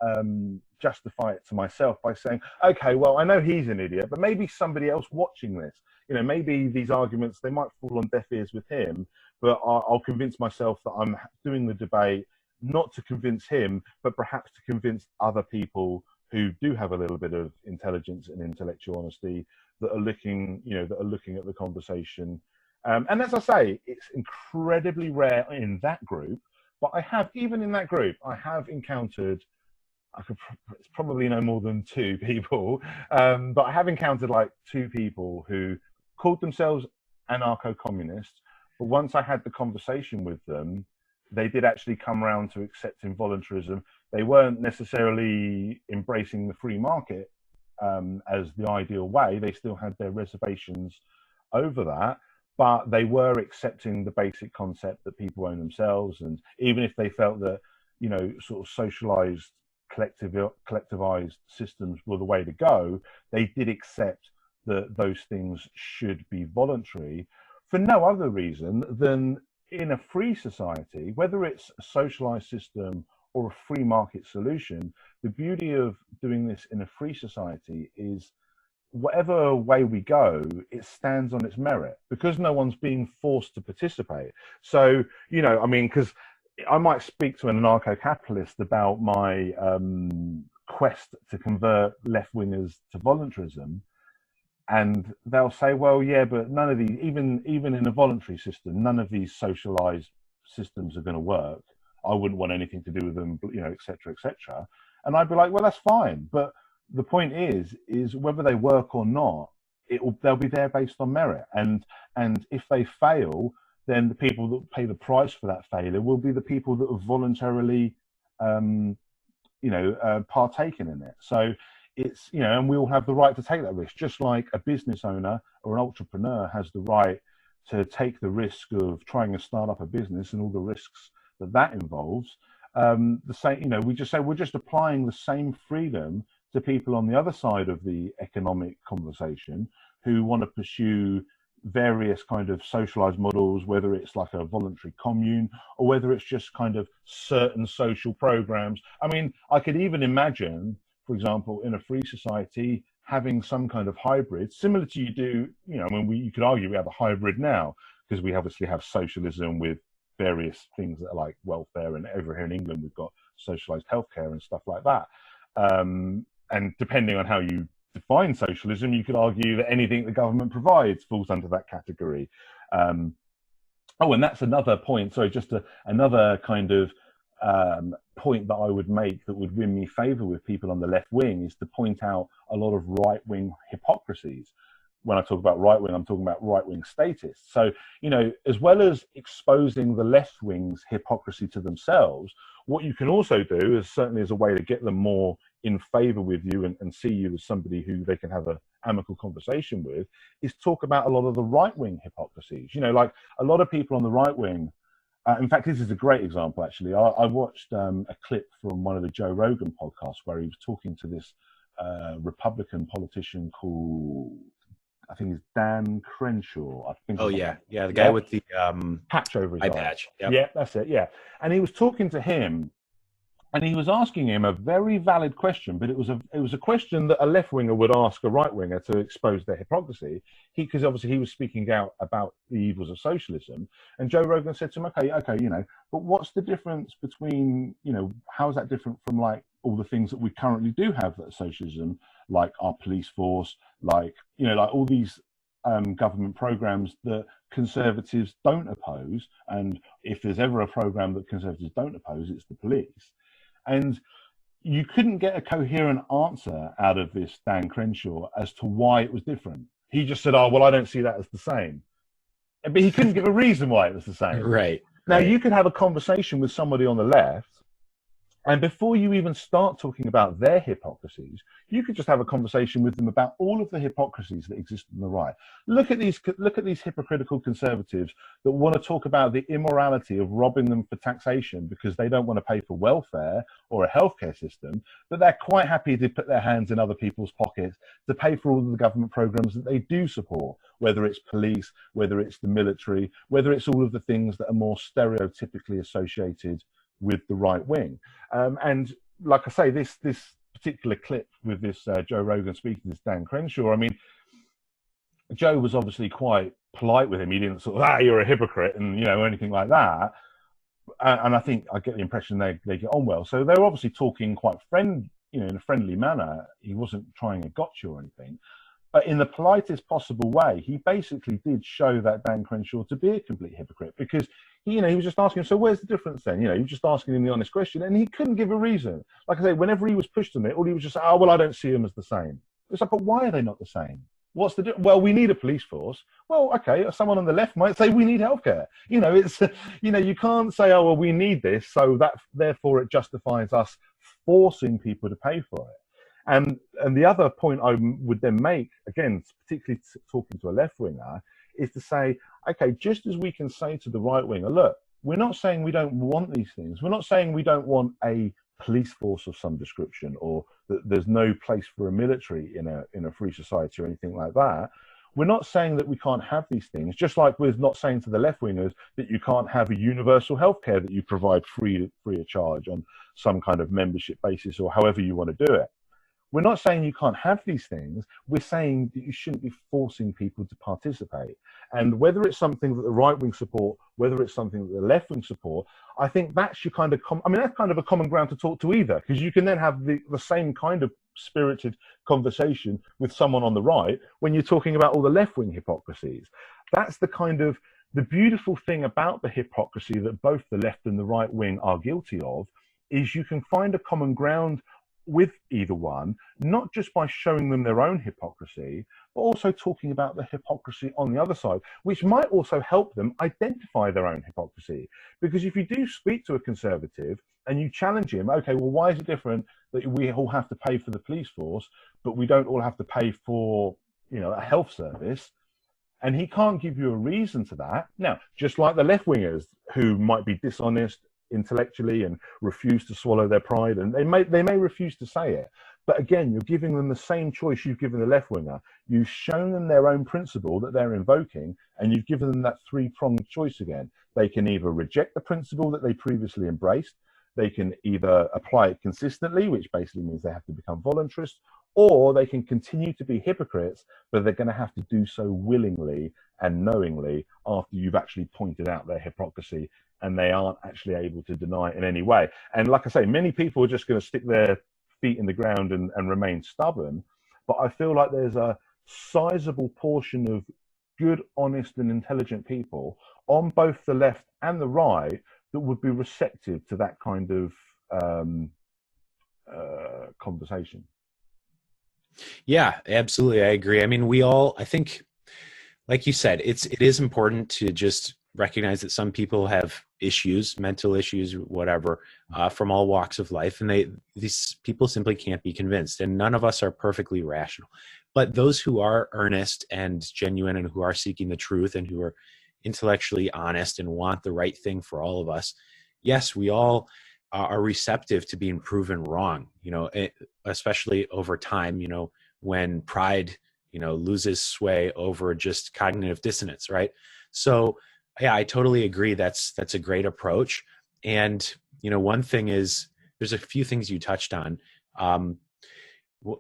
justify it to myself by saying, okay, well, I know he's an idiot, but maybe somebody else watching this, you know, maybe these arguments, they might fall on deaf ears with him, but I'll convince myself that I'm doing the debate not to convince him, but perhaps to convince other people who do have a little bit of intelligence and intellectual honesty, that are looking, you know, that are looking at the conversation. And as I say, it's incredibly rare in that group, but I have, even in that group, I have encountered, it's probably no more than two people, but I have encountered like two people who called themselves anarcho-communists, but once I had the conversation with them, they did actually come around to accepting voluntarism. They weren't necessarily embracing the free market as the ideal way. They still had their reservations over that, but they were accepting the basic concept that people own themselves. And even if they felt that, you know, sort of socialized, collectivized systems were the way to go, they did accept that those things should be voluntary for no other reason than, in a free society, whether it's a socialized system or a free market solution, the beauty of doing this in a free society is whatever way we go, it stands on its merit, because no one's being forced to participate. So, you know, I mean, because I might speak to an anarcho-capitalist about my quest to convert left-wingers to voluntarism, and they'll say, well, yeah, but none of these, even in a voluntary system, none of these socialized systems are going to work. I wouldn't want anything to do with them, you know, et cetera, et cetera. And I'd be like, well, that's fine. But the point is whether they work or not, they'll be there based on merit. And if they fail, then the people that pay the price for that failure will be the people that have voluntarily, partaken in it. So it's, you know, and we all have the right to take that risk, just like a business owner or an entrepreneur has the right to take the risk of trying to start up a business and all the risks that involves. The same, you know, we just say we're just applying the same freedom to people on the other side of the economic conversation who want to pursue various kind of socialized models, whether it's like a voluntary commune or whether it's just kind of certain social programs. I mean, I could even imagine, for example, in a free society, having some kind of hybrid, similar to you do, you know, I mean, you could argue we have a hybrid now because we obviously have socialism with various things that are like welfare, and over here in England, we've got socialized healthcare and stuff like that. And depending on how you define socialism, you could argue that anything the government provides falls under that category. Oh, and that's another point. Sorry, just another kind of point that I would make that would win me favor with people on the left wing is to point out a lot of right wing hypocrisies. When I talk about right wing, I'm talking about right wing statists. So, you know, as well as exposing the left wing's hypocrisy to themselves, what you can also do is certainly as a way to get them more in favor with you and see you as somebody who they can have an amicable conversation with, is talk about a lot of the right wing hypocrisies. You know, like a lot of people on the right wing. In fact, this is a great example, actually. I watched a clip from one of the Joe Rogan podcasts where he was talking to this Republican politician called, I think it's Dan Crenshaw. I think. Oh yeah, the guy with the patch over his eye. patch. Yep. Yeah, that's it. Yeah, and he was talking to him, and he was asking him a very valid question, but it was a question that a left winger would ask a right winger to expose their hypocrisy. Because obviously he was speaking out about the evils of socialism, and Joe Rogan said to him, "Okay, you know, but what's the difference between, you know, how is that different from like all the things that we currently do have that are socialism, like our police force, like, you know, like all these government programs that conservatives don't oppose, and if there's ever a program that conservatives don't oppose, it's the police." And you couldn't get a coherent answer out of this Dan Crenshaw as to why it was different. He just said, "Oh, well, I don't see that as the same." But he couldn't give a reason why it was the same. Right. Now, you could have a conversation with somebody on the left, and before you even start talking about their hypocrisies, you could just have a conversation with them about all of the hypocrisies that exist on the right. Look at these hypocritical conservatives that want to talk about the immorality of robbing them for taxation because they don't want to pay for welfare or a healthcare system, but they're quite happy to put their hands in other people's pockets to pay for all of the government programs that they do support, whether it's police, whether it's the military, whether it's all of the things that are more stereotypically associated with the right wing. And like I say, this particular clip with this Joe Rogan speaking, this Dan Crenshaw, I mean, Joe was obviously quite polite with him. He didn't sort of, you're a hypocrite, and, you know, anything like that. And I think I get the impression they get on well. So they're obviously talking quite in a friendly manner. He wasn't trying a gotcha or anything. But in the politest possible way, he basically did show that Dan Crenshaw to be a complete hypocrite, because he was just asking him, so where's the difference then? You know, he was just asking him the honest question, and he couldn't give a reason. Like I say, whenever he was pushed on it, all he was just saying, "Oh, well, I don't see them as the same." It's like, but why are they not the same? What's the difference? Well, we need a police force. Well, okay, someone on the left might say we need healthcare. You know, it's, you know, you can't say, "Oh, well, we need this, so that therefore it justifies us forcing people to pay for it." And the other point I would then make, again, particularly talking to a left winger, is to say, okay, just as we can say to the right winger, look, we're not saying we don't want these things. We're not saying we don't want a police force of some description, or that there's no place for a military in a free society or anything like that. We're not saying that we can't have these things, just like we're not saying to the left wingers that you can't have a universal healthcare that you provide free of charge on some kind of membership basis or however you want to do it. We're not saying you can't have these things. We're saying that you shouldn't be forcing people to participate. And whether it's something that the right wing support, whether it's something that the left wing support, I think that's your kind of, that's kind of a common ground to talk to either, because you can then have the same kind of spirited conversation with someone on the right when you're talking about all the left wing hypocrisies. That's the beautiful thing about the hypocrisy that both the left and the right wing are guilty of, is you can find a common ground with either one, not just by showing them their own hypocrisy, but also talking about the hypocrisy on the other side, which might also help them identify their own hypocrisy. Because if you do speak to a conservative and you challenge him, okay, well, why is it different that we all have to pay for the police force, but we don't all have to pay for, you know, a health service? And he can't give you a reason to that. Now, just like the left-wingers who might be dishonest intellectually and refuse to swallow their pride, and they may refuse to say it, but again, you're giving them the same choice you've given the left-winger. You've shown them their own principle that they're invoking, and you've given them that three-pronged choice again. They can either reject the principle that they previously embraced, they can either apply it consistently, which basically means they have to become voluntarists, or they can continue to be hypocrites, but they're going to have to do so willingly and knowingly after you've actually pointed out their hypocrisy and they aren't actually able to deny it in any way. And like I say, many people are just going to stick their feet in the ground and remain stubborn. But I feel like there's a sizable portion of good, honest, and intelligent people on both the left and the right that would be receptive to that kind of conversation. Yeah, absolutely. I agree. I mean, I think, like you said, it is important to just recognize that some people have issues, mental issues, whatever, from all walks of life, and these people simply can't be convinced. And none of us are perfectly rational. But those who are earnest and genuine and who are seeking the truth and who are intellectually honest and want the right thing for all of us, yes, we all are receptive to being proven wrong, you know, especially over time, you know, when pride, you know, loses sway over just cognitive dissonance, right? So, yeah, I totally agree. That's a great approach. And, you know, one thing is, there's a few things you touched on.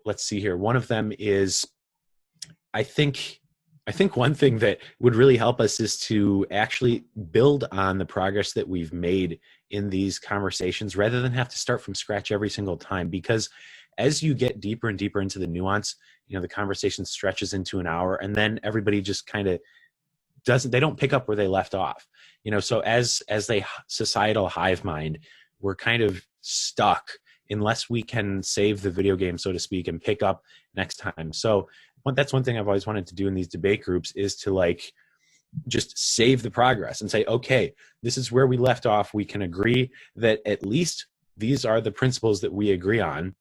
Let's see here. One of them is, I think one thing that would really help us is to actually build on the progress that we've made in these conversations rather than have to start from scratch every single time. Because as you get deeper and deeper into the nuance, you know, the conversation stretches into an hour and then everybody just kind of they don't pick up where they left off. You know, so as a societal hive mind, we're kind of stuck unless we can save the video game, so to speak, and pick up next time. So that's one thing I've always wanted to do in these debate groups is to like just save the progress and say, okay, this is where we left off. We can agree that at least these are the principles that we agree on,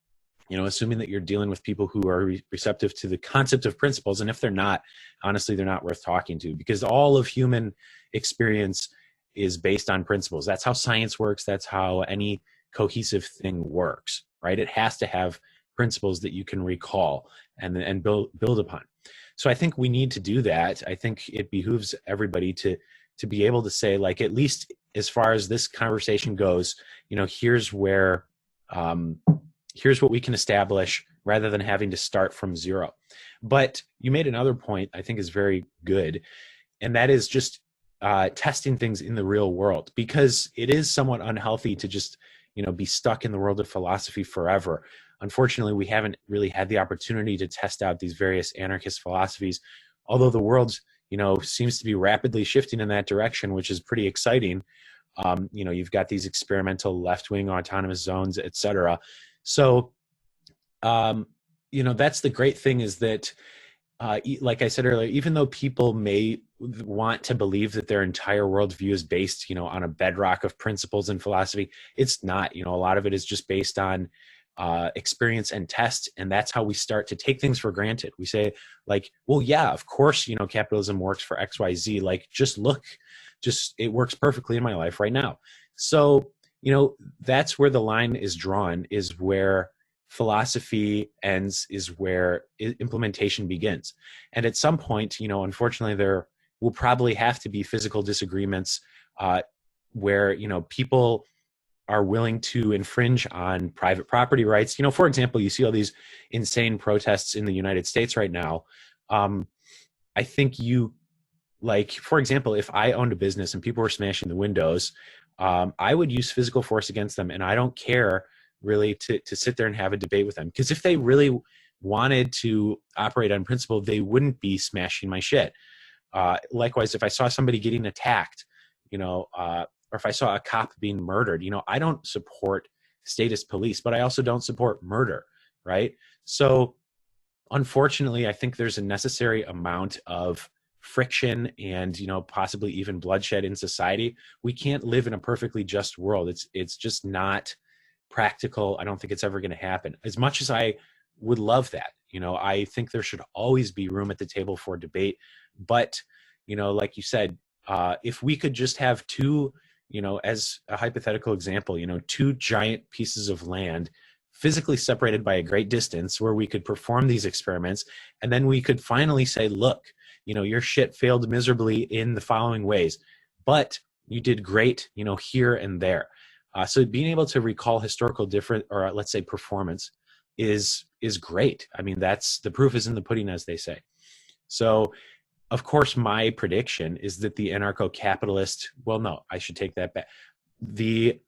you know, assuming that you're dealing with people who are receptive to the concept of principles. And if they're not, honestly, they're not worth talking to, because all of human experience is based on principles. That's how science works. That's how any cohesive thing works, right? It has to have principles that you can recall and build upon. So I think we need to do that. I think it behooves everybody to be able to say, like, at least as far as this conversation goes, you know, here's what we can establish rather than having to start from zero. But you made another point I think is very good, and that is just testing things in the real world, because it is somewhat unhealthy to just, you know, be stuck in the world of philosophy forever. Unfortunately, we haven't really had the opportunity to test out these various anarchist philosophies, although the world, you know, seems to be rapidly shifting in that direction, which is pretty exciting. You know, you've got these experimental left-wing autonomous zones, et cetera. So, you know, that's the great thing, is that, like I said earlier, even though people may want to believe that their entire worldview is based, you know, on a bedrock of principles and philosophy, it's not. You know, a lot of it is just based on experience and test, and that's how we start to take things for granted. We say, like, well, yeah, of course, you know, capitalism works for XYZ. Like, just look, it works perfectly in my life right now. So, you know, that's where the line is drawn, is where philosophy ends, is where implementation begins. And at some point, you know, unfortunately, there will probably have to be physical disagreements where, you know, people are willing to infringe on private property rights. You know, for example, you see all these insane protests in the United States right now. I think like, for example, if I owned a business and people were smashing the windows, I would use physical force against them. And I don't care really to sit there and have a debate with them, because if they really wanted to operate on principle, they wouldn't be smashing my shit. Likewise, if I saw somebody getting attacked, you know, or if I saw a cop being murdered, you know, I don't support statist police, but I also don't support murder, right? So unfortunately, I think there's a necessary amount of friction and, possibly even bloodshed in society. We can't live in a perfectly just world. It's just not practical. I don't think it's ever going to happen. As much as I would love that, I think there should always be room at the table for debate. But, like you said, if we could just have two, as a hypothetical example, two giant pieces of land physically separated by a great distance where we could perform these experiments, and then we could finally say, look, your shit failed miserably in the following ways, but you did great, here and there. So being able to recall historical or let's say performance is great. I mean, that's the proof is in the pudding, as they say. So of course, my prediction is that the anarcho-capitalist, well, no, I should take that back. The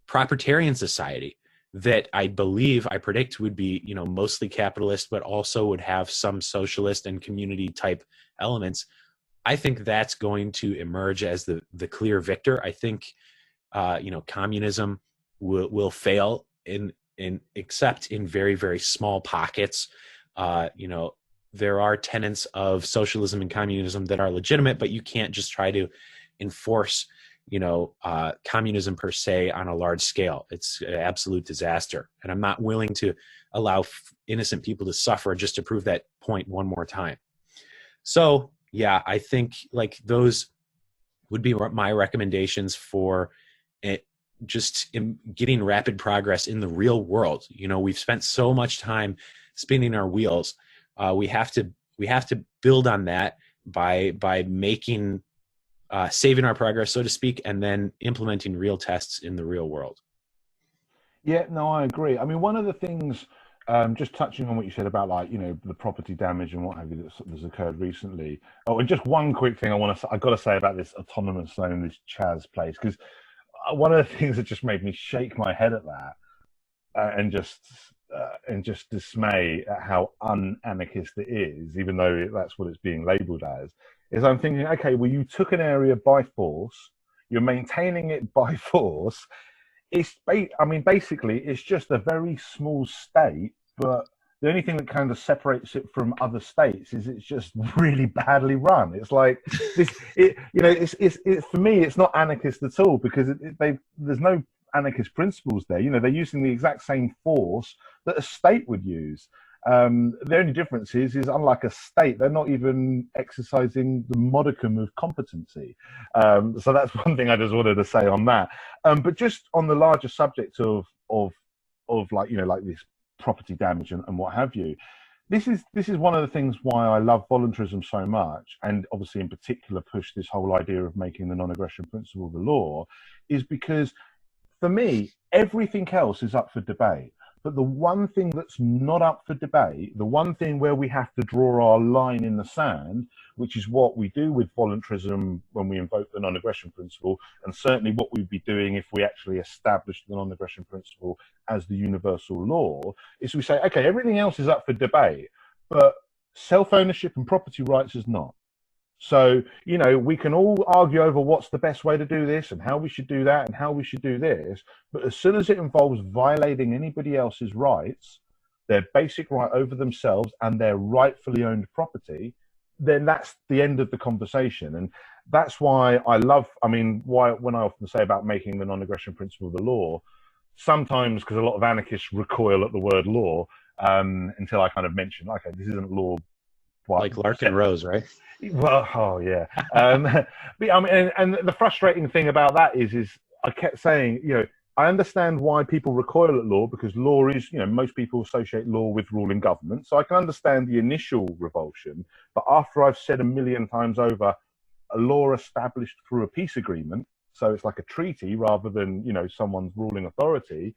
proprietarian society that I predict would be, mostly capitalist, but also would have some socialist and community type elements. I think that's going to emerge as the clear victor. I think, communism will fail except in very, very small pockets. There are tenets of socialism and communism that are legitimate, but you can't just try to enforce communism per se on a large scale. It's an absolute disaster. And I'm not willing to allow innocent people to suffer just to prove that point one more time. So yeah, I think like those would be my recommendations for just getting rapid progress in the real world. We've spent so much time spinning our wheels. We have to build on that by making saving our progress, so to speak, and then implementing real tests in the real world. Yeah, no, I agree. I mean, one of the things, just touching on what you said about the property damage and what have you that's occurred recently. Oh, and just one quick thing I've got to say about this autonomous zone, this Chaz place, because one of the things that just made me shake my head at that and just dismay at how un-anarchist it is, even though that's what it's being labelled as, is I'm thinking, okay, well, you took an area by force, you're maintaining it by force. Basically, it's just a very small state, but the only thing that kind of separates it from other states is it's just really badly run. It's like this, for me, it's not anarchist at all, because there's no anarchist principles there. They're using the exact same force that a state would use. The only difference is unlike a state, they're not even exercising the modicum of competency. So that's one thing I just wanted to say on that. But just on the larger subject of like this property damage and what have you, this is one of the things why I love voluntarism so much, and obviously in particular push this whole idea of making the non-aggression principle the law, is because for me everything else is up for debate. But the one thing that's not up for debate, the one thing where we have to draw our line in the sand, which is what we do with voluntarism when we invoke the non-aggression principle, and certainly what we'd be doing if we actually established the non-aggression principle as the universal law, is we say, okay, everything else is up for debate, but self-ownership and property rights is not. So, we can all argue over what's the best way to do this and how we should do that and how we should do this. But as soon as it involves violating anybody else's rights, their basic right over themselves and their rightfully owned property, then that's the end of the conversation. And that's why when I often say about making the non-aggression principle the law, sometimes because a lot of anarchists recoil at the word law until I kind of mention, okay, this isn't law. Like Larkin Rose, right? Well, oh yeah. But and the frustrating thing about that is I kept saying, I understand why people recoil at law, because law is, most people associate law with ruling government. So I can understand the initial revulsion. But after I've said a million times over, a law established through a peace agreement, so it's like a treaty rather than, someone's ruling authority,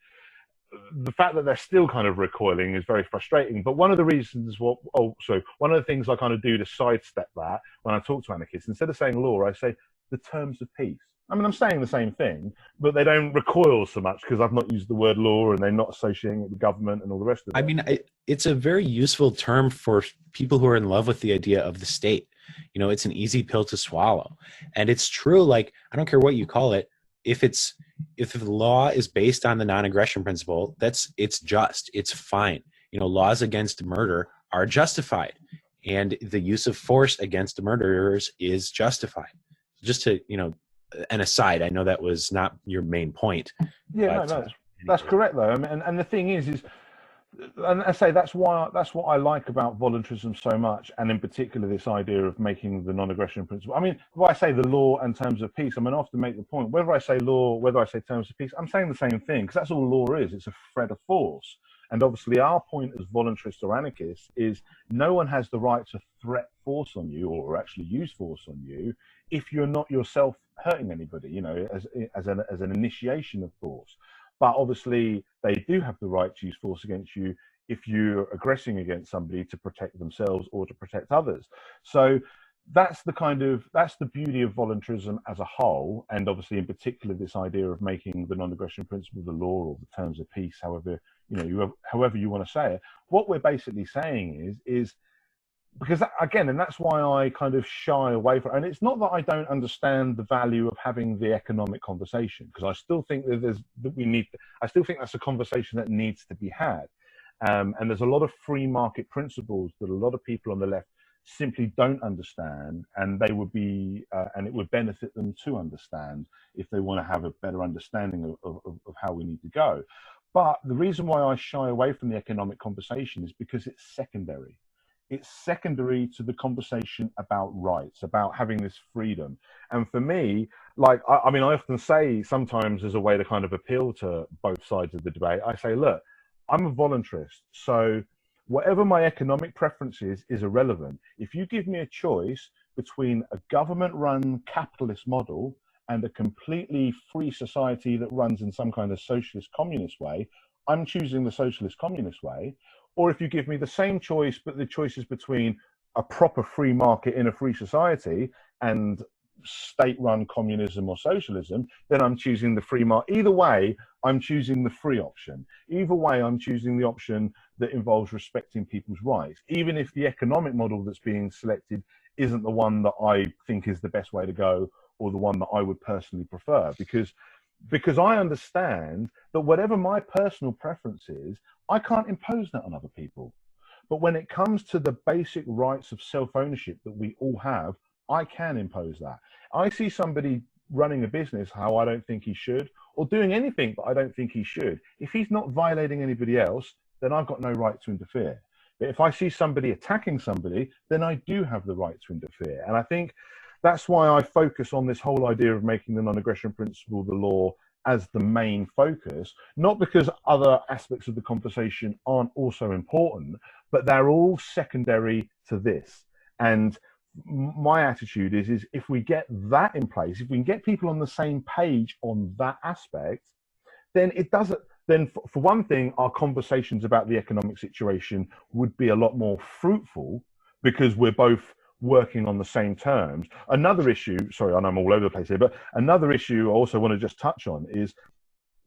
the fact that they're still kind of recoiling is very frustrating. But one of the reasons, one of the things I kind of do to sidestep that when I talk to anarchists, instead of saying law, I say the terms of peace. I mean, I'm saying the same thing, but they don't recoil so much because I've not used the word law and they're not associating it with government and all the rest of it. I mean, it's a very useful term for people who are in love with the idea of the state. It's an easy pill to swallow. And it's true, like, I don't care what you call it. If it's if the law is based on the non-aggression principle, it's just, it's fine. You know, laws against murder are justified, and the use of force against murderers is justified. Just to, you know, an aside, I know that was not your main point. Yeah, but, no, that's correct though. I mean, and the thing is, and I say that's what I like about voluntarism so much, and in particular this idea of making the non-aggression principle. I mean, when I say the law and terms of peace, I mean, I often make the point, whether I say law, whether I say terms of peace, I'm saying the same thing, because that's all law is. It's a threat of force. And obviously our point as voluntarists or anarchists is no one has the right to threat force on you or actually use force on you if you're not yourself hurting anybody, you know, as an initiation of force. But obviously they do have the right to use force against you if you're aggressing against somebody to protect themselves or to protect others. So that's the beauty of voluntarism as a whole, and obviously in particular this idea of making the non-aggression principle the law or the terms of peace, however you want to say it. What we're basically saying is because again, and that's why I kind of shy away from, and it's not that I don't understand the value of having the economic conversation, because I still think I still think that's a conversation that needs to be had. And there's a lot of free market principles that a lot of people on the left simply don't understand, and they would be, and it would benefit them to understand if they want to have a better understanding of how we need to go. But the reason why I shy away from the economic conversation is because it's secondary. It's secondary to the conversation about rights, about having this freedom. And for me, like, I mean, I often say sometimes as a way to kind of appeal to both sides of the debate, I say, look, I'm a voluntarist. So whatever my economic preference is irrelevant. If you give me a choice between a government-run capitalist model and a completely free society that runs in some kind of socialist communist way, I'm choosing the socialist communist way. Or if you give me the same choice, but the choice is between a proper free market in a free society and state-run communism or socialism, then I'm choosing the free market. Either way, I'm choosing the free option. Either way, I'm choosing the option that involves respecting people's rights, even if the economic model that's being selected isn't the one that I think is the best way to go or the one that I would personally prefer. Because I understand that whatever my personal preference is, I can't impose that on other people. But when it comes to the basic rights of self-ownership that we all have, I can impose that. I see somebody running a business how I don't think he should, or doing anything that I don't think he should. If he's not violating anybody else, then I've got no right to interfere. But if I see somebody attacking somebody, then I do have the right to interfere. And I think that's why I focus on this whole idea of making the non-aggression principle the law as the main focus, not because other aspects of the conversation aren't also important, but they're all secondary to this. And my attitude is if we get that in place, if we can get people on the same page on that aspect, then it doesn't, then for one thing, our conversations about the economic situation would be a lot more fruitful because we're both working on the same terms. Another issue, sorry, I know I'm all over the place here, but another issue I also want to just touch on is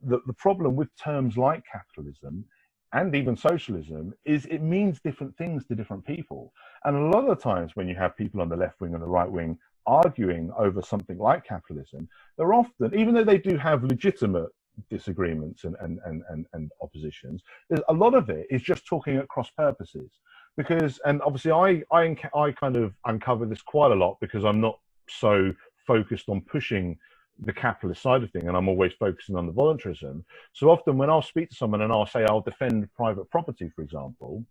that the problem with terms like capitalism and even socialism is it means different things to different people. And a lot of the times when you have people on the left wing and the right wing arguing over something like capitalism, they're often, even though they do have legitimate disagreements and oppositions, there's a lot of it is just talking at cross purposes. Because, and obviously I kind of uncover this quite a lot because I'm not so focused on pushing the capitalist side of thing, and I'm always focusing on the voluntarism. So often when I'll speak to someone and I'll say I'll defend private property, for example,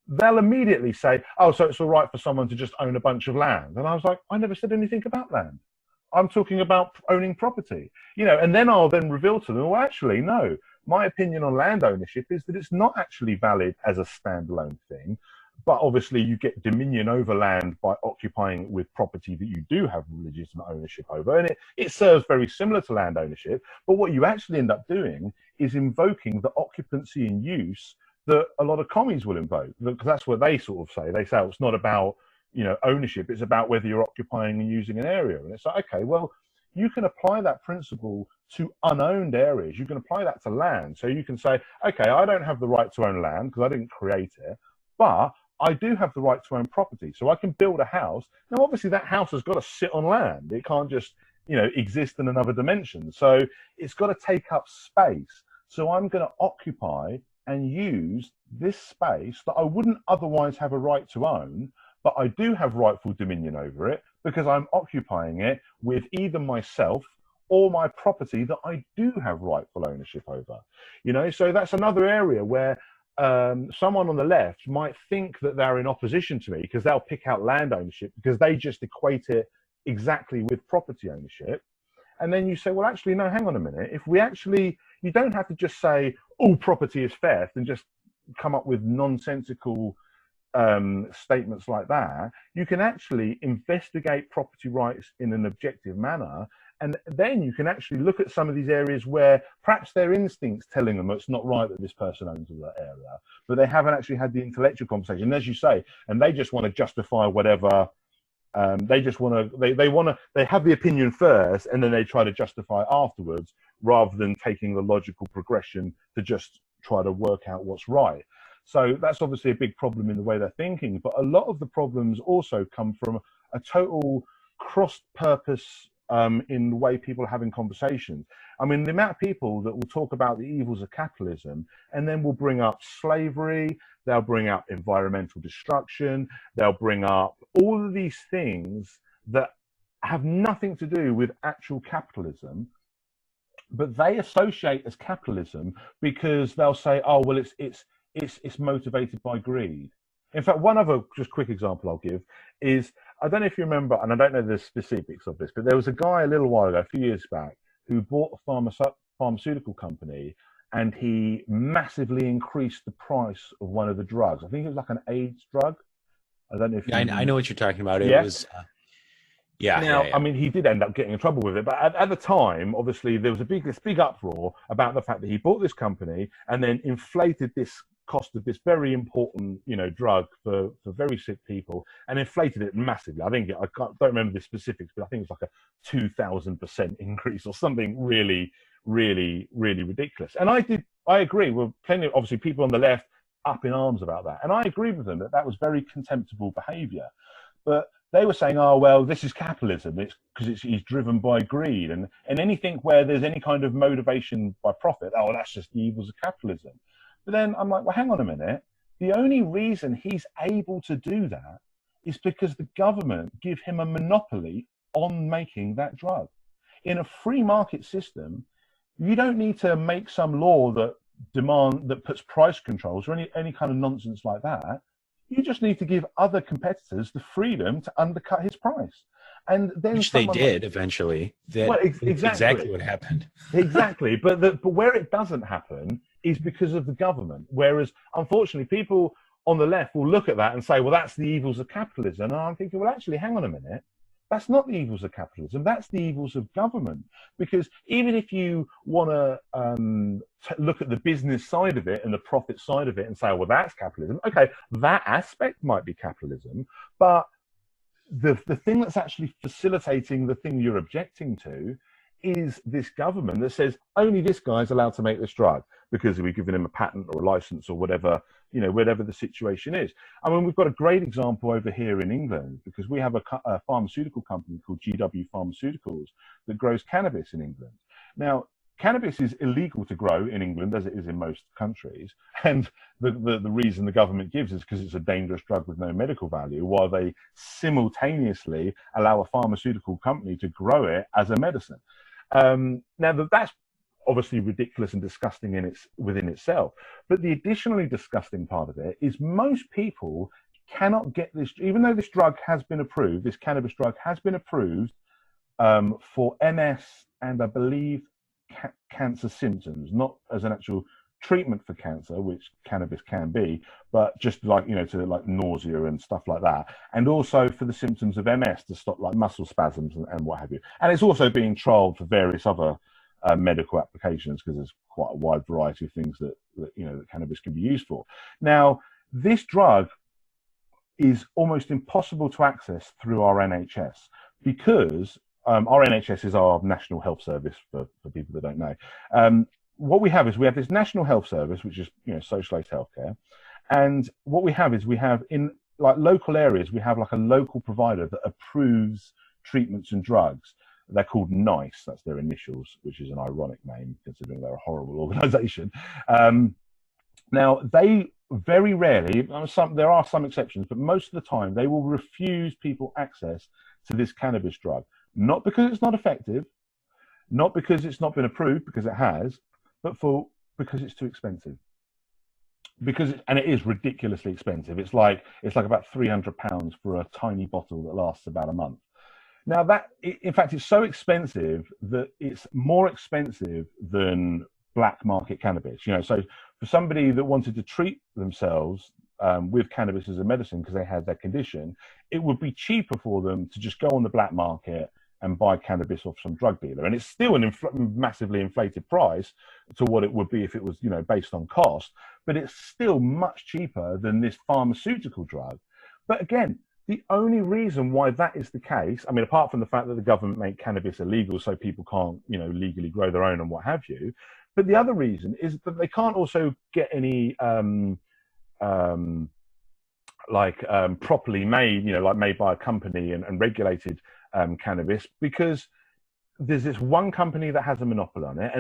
they'll immediately say, oh, so it's all right for someone to just own a bunch of land. And I was like, I never said anything about land. I'm talking about owning property, you know, and then I'll then reveal to them, well, actually, no, my opinion on land ownership is that it's not actually valid as a standalone thing. But obviously you get dominion over land by occupying it with property that you do have legitimate ownership over. And it serves very similar to land ownership. But what you actually end up doing is invoking the occupancy and use that a lot of commies will invoke. Because that's what they sort of say. They say, oh, it's not about, you know, ownership. It's about whether you're occupying and using an area. And it's like, okay, well, you can apply that principle to unowned areas. You can apply that to land. So you can say, okay, I don't have the right to own land because I didn't create it. But I do have the right to own property, so I can build a house. Now, obviously, that house has got to sit on land. It can't just exist in another dimension. So it's got to take up space. So I'm going to occupy and use this space that I wouldn't otherwise have a right to own, but I do have rightful dominion over it because I'm occupying it with either myself or my property that I do have rightful ownership over. So that's another area where someone on the left might think that they're in opposition to me because they'll pick out land ownership because they just equate it exactly with property ownership. And then you say, well, actually, no, hang on a minute. You don't have to just say, oh, property is theft and just come up with nonsensical statements like that. You can actually investigate property rights in an objective manner. And then you can actually look at some of these areas where perhaps their instincts telling them it's not right that this person owns that area, but they haven't actually had the intellectual conversation. And as you say, and they just want to justify whatever. They have the opinion first, and then they try to justify afterwards, rather than taking the logical progression to just try to work out what's right. So that's obviously a big problem in the way they're thinking. But a lot of the problems also come from a total cross-purpose in the way people are having conversations. I mean, the amount of people that will talk about the evils of capitalism and then will bring up slavery, they'll bring up environmental destruction, they'll bring up all of these things that have nothing to do with actual capitalism, but they associate as capitalism because they'll say, oh, well, it's motivated by greed. In fact, one other just quick example I'll give is, I don't know if you remember, and I don't know the specifics of this, but there was a guy a little while ago, a few years back, who bought a pharmaceutical company, and he massively increased the price of one of the drugs. I think it was like an AIDS drug. I don't know if I know what you're talking about. It was, I mean, he did end up getting in trouble with it, but at the time, obviously, there was this big uproar about the fact that he bought this company and then inflated this cost of this very important, drug for very sick people, and inflated it massively. I think don't remember the specifics, but I think it's like a 2,000% increase or something really, really, really ridiculous. And I agree with plenty of, obviously, people on the left up in arms about that, and I agree with them that was very contemptible behaviour. But they were saying, oh, well, this is capitalism. It's because it's driven by greed, and anything where there's any kind of motivation by profit, oh, that's just the evils of capitalism. But then I'm like, well, hang on a minute. The only reason he's able to do that is because the government give him a monopoly on making that drug. In a free market system, you don't need to make some law that puts price controls or any kind of nonsense like that. You just need to give other competitors the freedom to undercut his price. And then which they did eventually. Exactly what happened. Exactly. But where it doesn't happen is because of the government. Whereas, unfortunately, people on the left will look at that and say, well, that's the evils of capitalism. And I'm thinking, well, actually, hang on a minute. That's not the evils of capitalism. That's the evils of government. Because even if you want to look at the business side of it and the profit side of it and say, well, that's capitalism. Okay, that aspect might be capitalism. But the thing that's actually facilitating the thing you're objecting to is this government that says only this guy's allowed to make this drug because we've given him a patent or a license or whatever, whatever the situation is. I mean, we've got a great example over here in England because we have a pharmaceutical company called GW Pharmaceuticals that grows cannabis in England. Now, cannabis is illegal to grow in England, as it is in most countries. And the reason the government gives is because it's a dangerous drug with no medical value, while they simultaneously allow a pharmaceutical company to grow it as a medicine. Now, that's obviously ridiculous and disgusting within itself. But the additionally disgusting part of it is most people cannot get this, even though this drug has been approved, this cannabis drug has been approved for MS and I believe cancer symptoms, not as an actual treatment for cancer, which cannabis can be, but just like, to like nausea and stuff like that. And also for the symptoms of MS to stop like muscle spasms and what have you. And it's also being trialed for various other medical applications because there's quite a wide variety of things that cannabis can be used for. Now, this drug is almost impossible to access through our NHS because our NHS is our National Health Service for people that don't know. What we have this National Health Service, which is socialised healthcare, and what we have in like local areas, we have like a local provider that approves treatments and drugs They're called NICE, that's their initials, which is an ironic name considering they're a horrible organization. Now, they very rarely, there are some exceptions, but most of the time they will refuse people access to this cannabis drug. Not because it's not effective, not because it's not been approved, because it has, but because it's too expensive. And it is ridiculously expensive. It's like about £300 for a tiny bottle that lasts about a month. Now in fact, it's so expensive that it's more expensive than black market cannabis. So for somebody that wanted to treat themselves with cannabis as a medicine because they had their condition, it would be cheaper for them to just go on the black market and buy cannabis off some drug dealer. And it's still an massively inflated price to what it would be if it was, based on cost, but it's still much cheaper than this pharmaceutical drug. But again, the only reason why that is the case, I mean, apart from the fact that the government made cannabis illegal so people can't, legally grow their own and what have you, but the other reason is that they can't also get any properly made, like made by a company and regulated cannabis, because there's this one company that has a monopoly on it,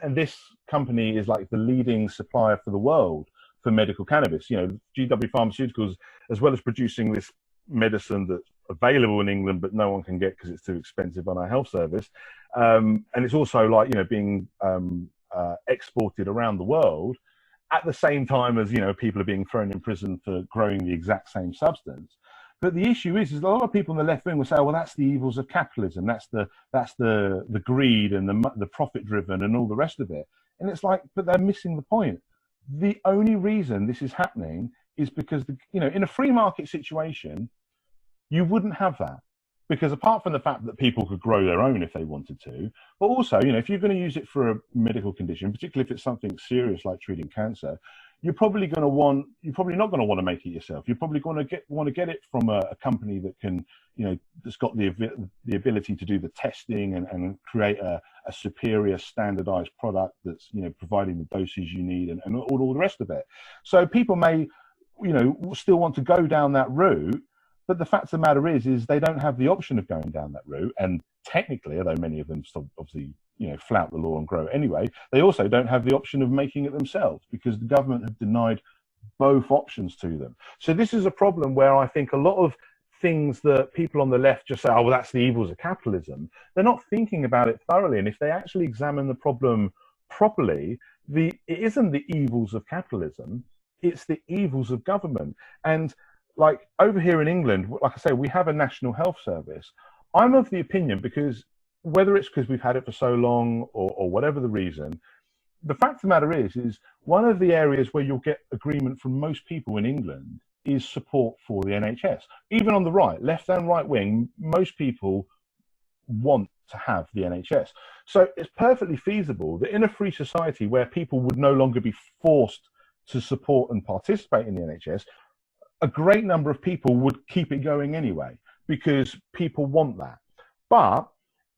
and this company is like the leading supplier for the world for medical cannabis. GW Pharmaceuticals, as well as producing this medicine that's available in England but no one can get because it's too expensive on our health service, and it's also being exported around the world at the same time as people are being thrown in prison for growing the exact same substance. But the issue is a lot of people on the left wing will say, well, that's the evils of capitalism. That's the greed and the profit driven and all the rest of it. And it's like, but they're missing the point. The only reason this is happening is because, in a free market situation, you wouldn't have that. Because apart from the fact that people could grow their own if they wanted to, but also, if you're going to use it for a medical condition, particularly if it's something serious like treating cancer, you're probably not going to want to make it yourself. You're probably going to want to get it from a company that can, that's got the ability to do the testing and create a superior standardized product that's, providing the doses you need and all the rest of it. So people may, still want to go down that route. But the fact of the matter is they don't have the option of going down that route. And technically, although many of them obviously, flout the law and grow it anyway, they also don't have the option of making it themselves because the government have denied both options to them. So this is a problem where I think a lot of things that people on the left just say, oh, well, that's the evils of capitalism. They're not thinking about it thoroughly. And if they actually examine the problem properly, it isn't the evils of capitalism, it's the evils of government. And like over here in England, like I say, we have a national health service. I'm of the opinion, because whether it's because we've had it for so long or whatever the reason, the fact of the matter is one of the areas where you'll get agreement from most people in England is support for the NHS. Even on the right, left and right wing, most people want to have the NHS. So it's perfectly feasible that in a free society where people would no longer be forced to support and participate in the NHS, a great number of people would keep it going anyway, because people want that. But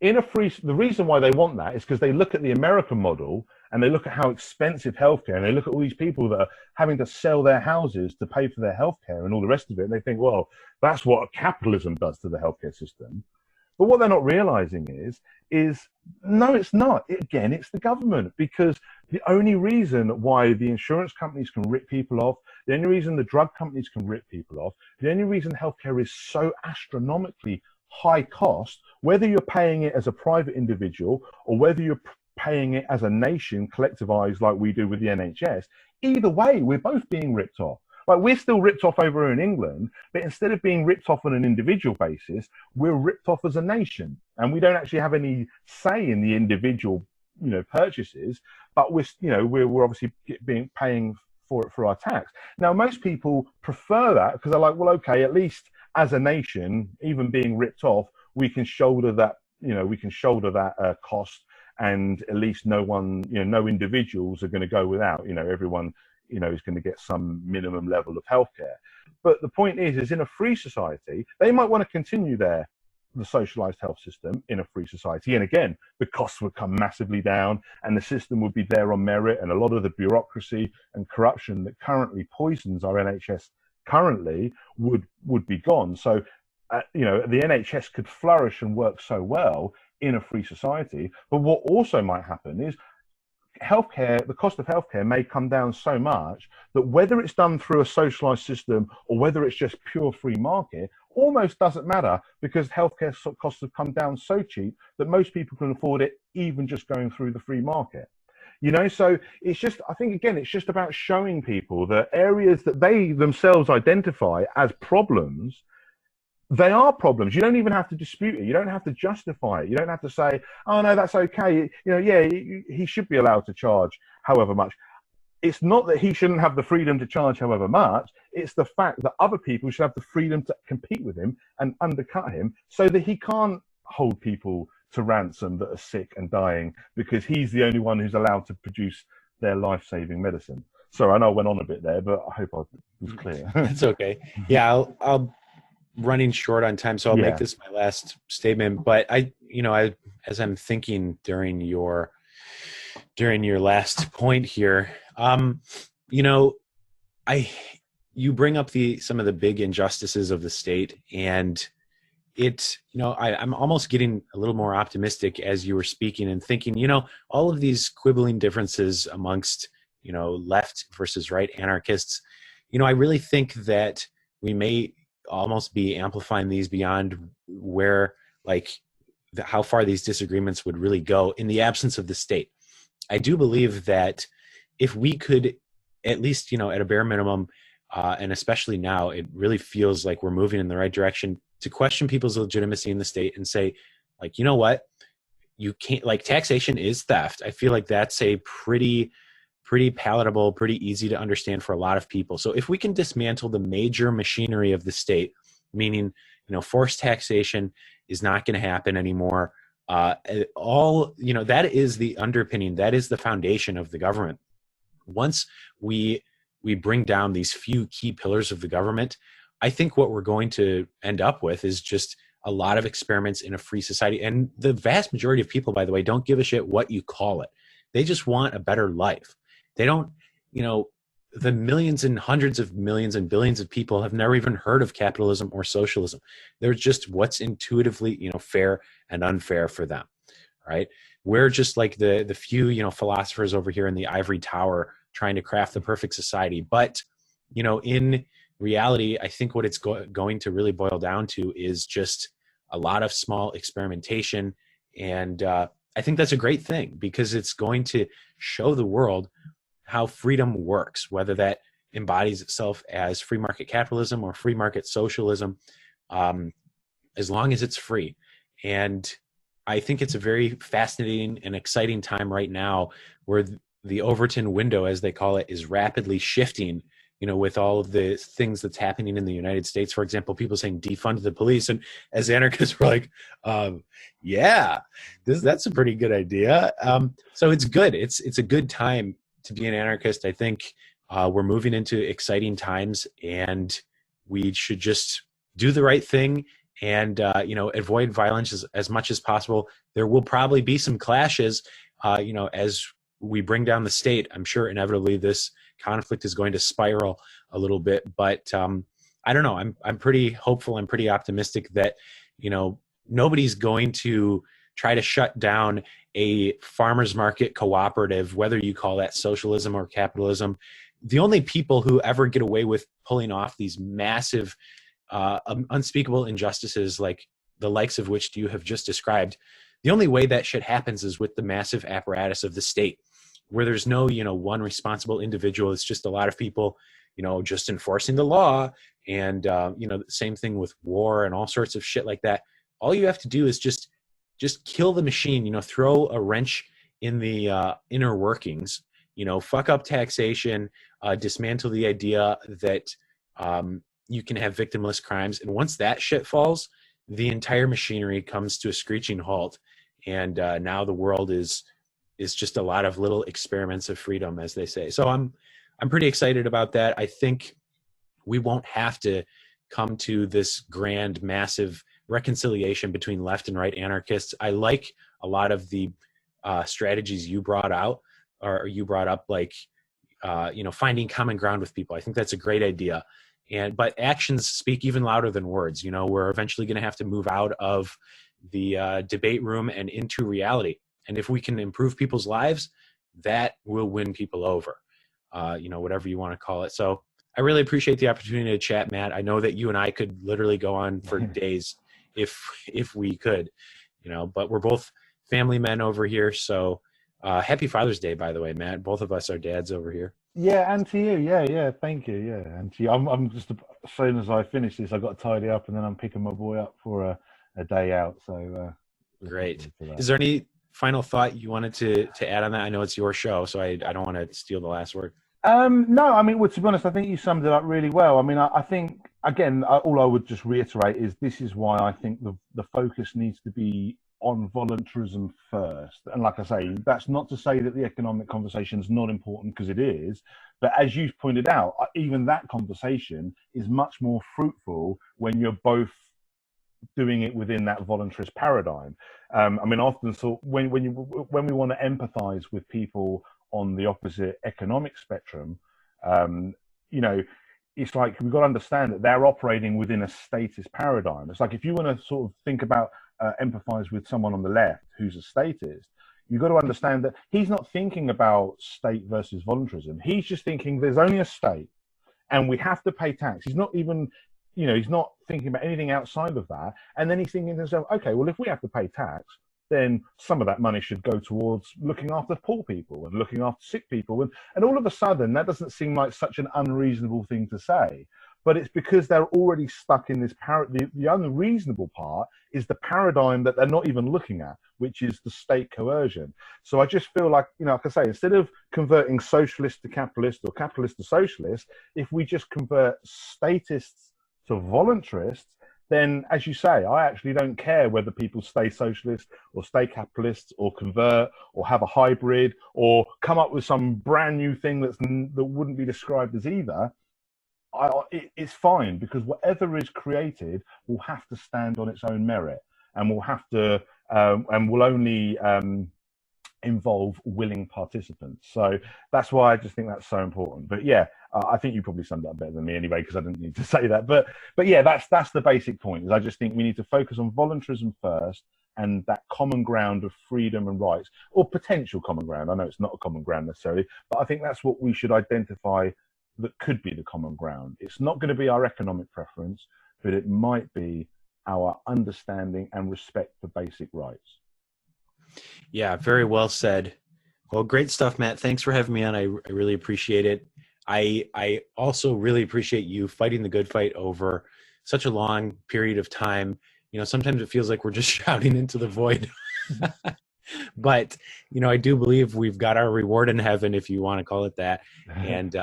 the reason why they want that is because they look at the American model and they look at how expensive healthcare, and they look at all these people that are having to sell their houses to pay for their healthcare and all the rest of it. And they think, well, that's what capitalism does to the healthcare system. But what they're not realizing is no, it's not. Again, it's the government, because the only reason why the insurance companies can rip people off, the only reason the drug companies can rip people off, the only reason healthcare is so astronomically high cost, whether you're paying it as a private individual or whether you're paying it as a nation collectivized like we do with the NHS, either way, we're both being ripped off. Like, we're still ripped off over in England, but instead of being ripped off on an individual basis, we're ripped off as a nation, and we don't actually have any say in the individual, purchases. But we're obviously paying for it for our tax. Now, most people prefer that because they're like, well, okay, at least as a nation, even being ripped off, we can shoulder that, cost, and at least no individuals are going to go without. Everyone is going to get some minimum level of healthcare. But the point is in a free society, they might want to continue the socialized health system in a free society. And again, the costs would come massively down and the system would be there on merit, and a lot of the bureaucracy and corruption that currently poisons our NHS currently would be gone. So, the NHS could flourish and work so well in a free society. But what also might happen is healthcare, the cost of healthcare may come down so much that whether it's done through a socialized system or whether it's just pure free market almost doesn't matter, because healthcare costs have come down so cheap that most people can afford it, even just going through the free market. You know, so it's just, I think, again, it's just about showing people that areas that they themselves identify as problems, they are problems. You don't even have to dispute it. You don't have to justify it. You don't have to say, oh, no, that's okay. You know, yeah, he should be allowed to charge however much. It's not that he shouldn't have the freedom to charge however much. It's the fact that other people should have the freedom to compete with him and undercut him, so that he can't hold people to ransom that are sick and dying because he's the only one who's allowed to produce their life-saving medicine. Sorry, I know I went on a bit there, but I hope I was clear. That's okay. Yeah, I'll running short on time, so I'll make this my last statement. But I as I'm thinking during your last point here, you bring up some of the big injustices of the state, and I'm almost getting a little more optimistic as you were speaking and thinking, all of these quibbling differences amongst, left versus right anarchists, I really think that we may almost be amplifying these beyond where, how far these disagreements would really go in the absence of the state. I do believe that if we could, at least, at a bare minimum, and especially now, it really feels like we're moving in the right direction to question people's legitimacy in the state and say, you know what, you can't, taxation is theft. I feel like that's a pretty palatable, pretty easy to understand for a lot of people. So if we can dismantle the major machinery of the state, meaning, forced taxation is not going to happen anymore. That is the underpinning, that is the foundation of the government. Once we bring down these few key pillars of the government, I think what we're going to end up with is just a lot of experiments in a free society. And the vast majority of people, by the way, don't give a shit what you call it. They just want a better life. They don't, the millions and hundreds of millions and billions of people have never even heard of capitalism or socialism. They're just what's intuitively, fair and unfair for them, right? We're just like the few, philosophers over here in the ivory tower trying to craft the perfect society. But, in reality, I think what it's going to really boil down to is just a lot of small experimentation. And I think that's a great thing, because it's going to show the world how freedom works, whether that embodies itself as free market capitalism or free market socialism, as long as it's free. And I think it's a very fascinating and exciting time right now, where the Overton window, as they call it, is rapidly shifting, with all of the things that's happening in the United States. For example, people saying defund the police. And as anarchists, we're like, that's a pretty good idea. So it's good. It's a good time to be an anarchist. I think we're moving into exciting times, and we should just do the right thing and, avoid violence as much as possible. There will probably be some clashes, as we bring down the state. I'm sure inevitably this conflict is going to spiral a little bit, but I don't know. I'm pretty hopeful. I'm pretty optimistic that, nobody's going to try to shut down a farmers market cooperative, whether you call that socialism or capitalism. The only people who ever get away with pulling off these massive, unspeakable injustices, like the likes of which you have just described, the only way that shit happens is with the massive apparatus of the state, where there's no, one responsible individual. It's just a lot of people, just enforcing the law. And, same thing with war and all sorts of shit like that. All you have to do is just kill the machine, throw a wrench in the inner workings, fuck up taxation, dismantle the idea that you can have victimless crimes. And once that shit falls, the entire machinery comes to a screeching halt. And now the world is just a lot of little experiments of freedom, as they say. So I'm pretty excited about that. I think we won't have to come to this grand, massive reconciliation between left and right anarchists. I like a lot of the strategies you brought out, or you brought up, like, finding common ground with people. I think that's a great idea. But actions speak even louder than words. We're eventually going to have to move out of the debate room and into reality. And if we can improve people's lives, that will win people over, whatever you want to call it. So I really appreciate the opportunity to chat, Matt. I know that you and I could literally go on for days if we could, but we're both family men over here. So happy Father's Day, by the way, Matt. Both of us are dads over here. Yeah, and to you. Yeah, thank you. Yeah, and to you. I'm just, as soon as I finish this, I got to tidy up, and then I'm picking my boy up for a day out. So great. Is there any final thought you wanted to add on that? I know it's your show, so I don't want to steal the last word. No, I mean, well, to be honest, I think you summed it up really well. I mean, I think, again, all I would just reiterate is this is why I think the focus needs to be on voluntarism first. And like I say, that's not to say that the economic conversation is not important, because it is. But as you pointed out, even that conversation is much more fruitful when you're both doing it within that voluntarist paradigm. I mean, often so when we want to empathize with people on the opposite economic spectrum, it's like we've got to understand that they're operating within a statist paradigm. It's like if you want to sort of think about empathize with someone on the left who's a statist, you've got to understand that he's not thinking about state versus voluntarism. He's just thinking there's only a state and we have to pay tax. He's not even, he's not thinking about anything outside of that. And then he's thinking to himself, okay, well, if we have to pay tax, then some of that money should go towards looking after poor people and looking after sick people. And all of a sudden, that doesn't seem like such an unreasonable thing to say. But it's because they're already stuck in this the unreasonable part is the paradigm that they're not even looking at, which is the state coercion. So I just feel like, like I say, instead of converting socialist to capitalist or capitalist to socialist, if we just convert statists to voluntarists, then, as you say, I actually don't care whether people stay socialist or stay capitalists or convert or have a hybrid or come up with some brand new thing that wouldn't be described as either. It's fine, because whatever is created will have to stand on its own merit, and will have to and will only involve willing participants. So that's why I just think that's so important. But yeah, I think you probably summed it up better than me anyway, because I didn't need to say that. But yeah, that's the basic point. Is I just think we need to focus on voluntarism first, and that common ground of freedom and rights, or potential common ground. I know it's not a common ground necessarily, but I think that's what we should identify that could be the common ground. It's not going to be our economic preference, but it might be our understanding and respect for basic rights. Yeah, very well said. Well, great stuff, Matt. Thanks for having me on. I really appreciate it. I also really appreciate you fighting the good fight over such a long period of time. Sometimes it feels like we're just shouting into the void. But, I do believe we've got our reward in heaven, if you want to call it that. And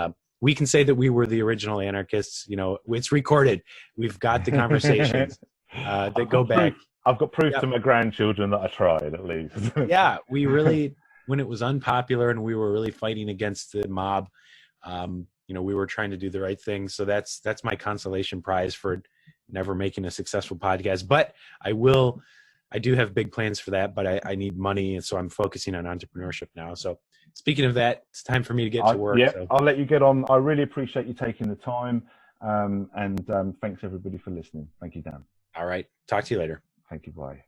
we can say that we were the original anarchists. It's recorded. We've got the conversations that go back. I've got proof to my grandchildren that I tried, at least. Yeah, we really, when it was unpopular and we were really fighting against the mob, we were trying to do the right thing. So that's my consolation prize for never making a successful podcast. But I do have big plans for that, but I need money. And so I'm focusing on entrepreneurship now. So speaking of that, it's time for me to get to work. Yeah, so I'll let you get on. I really appreciate you taking the time. And thanks everybody for listening. Thank you, Dan. All right. Talk to you later. Thank you. Bye.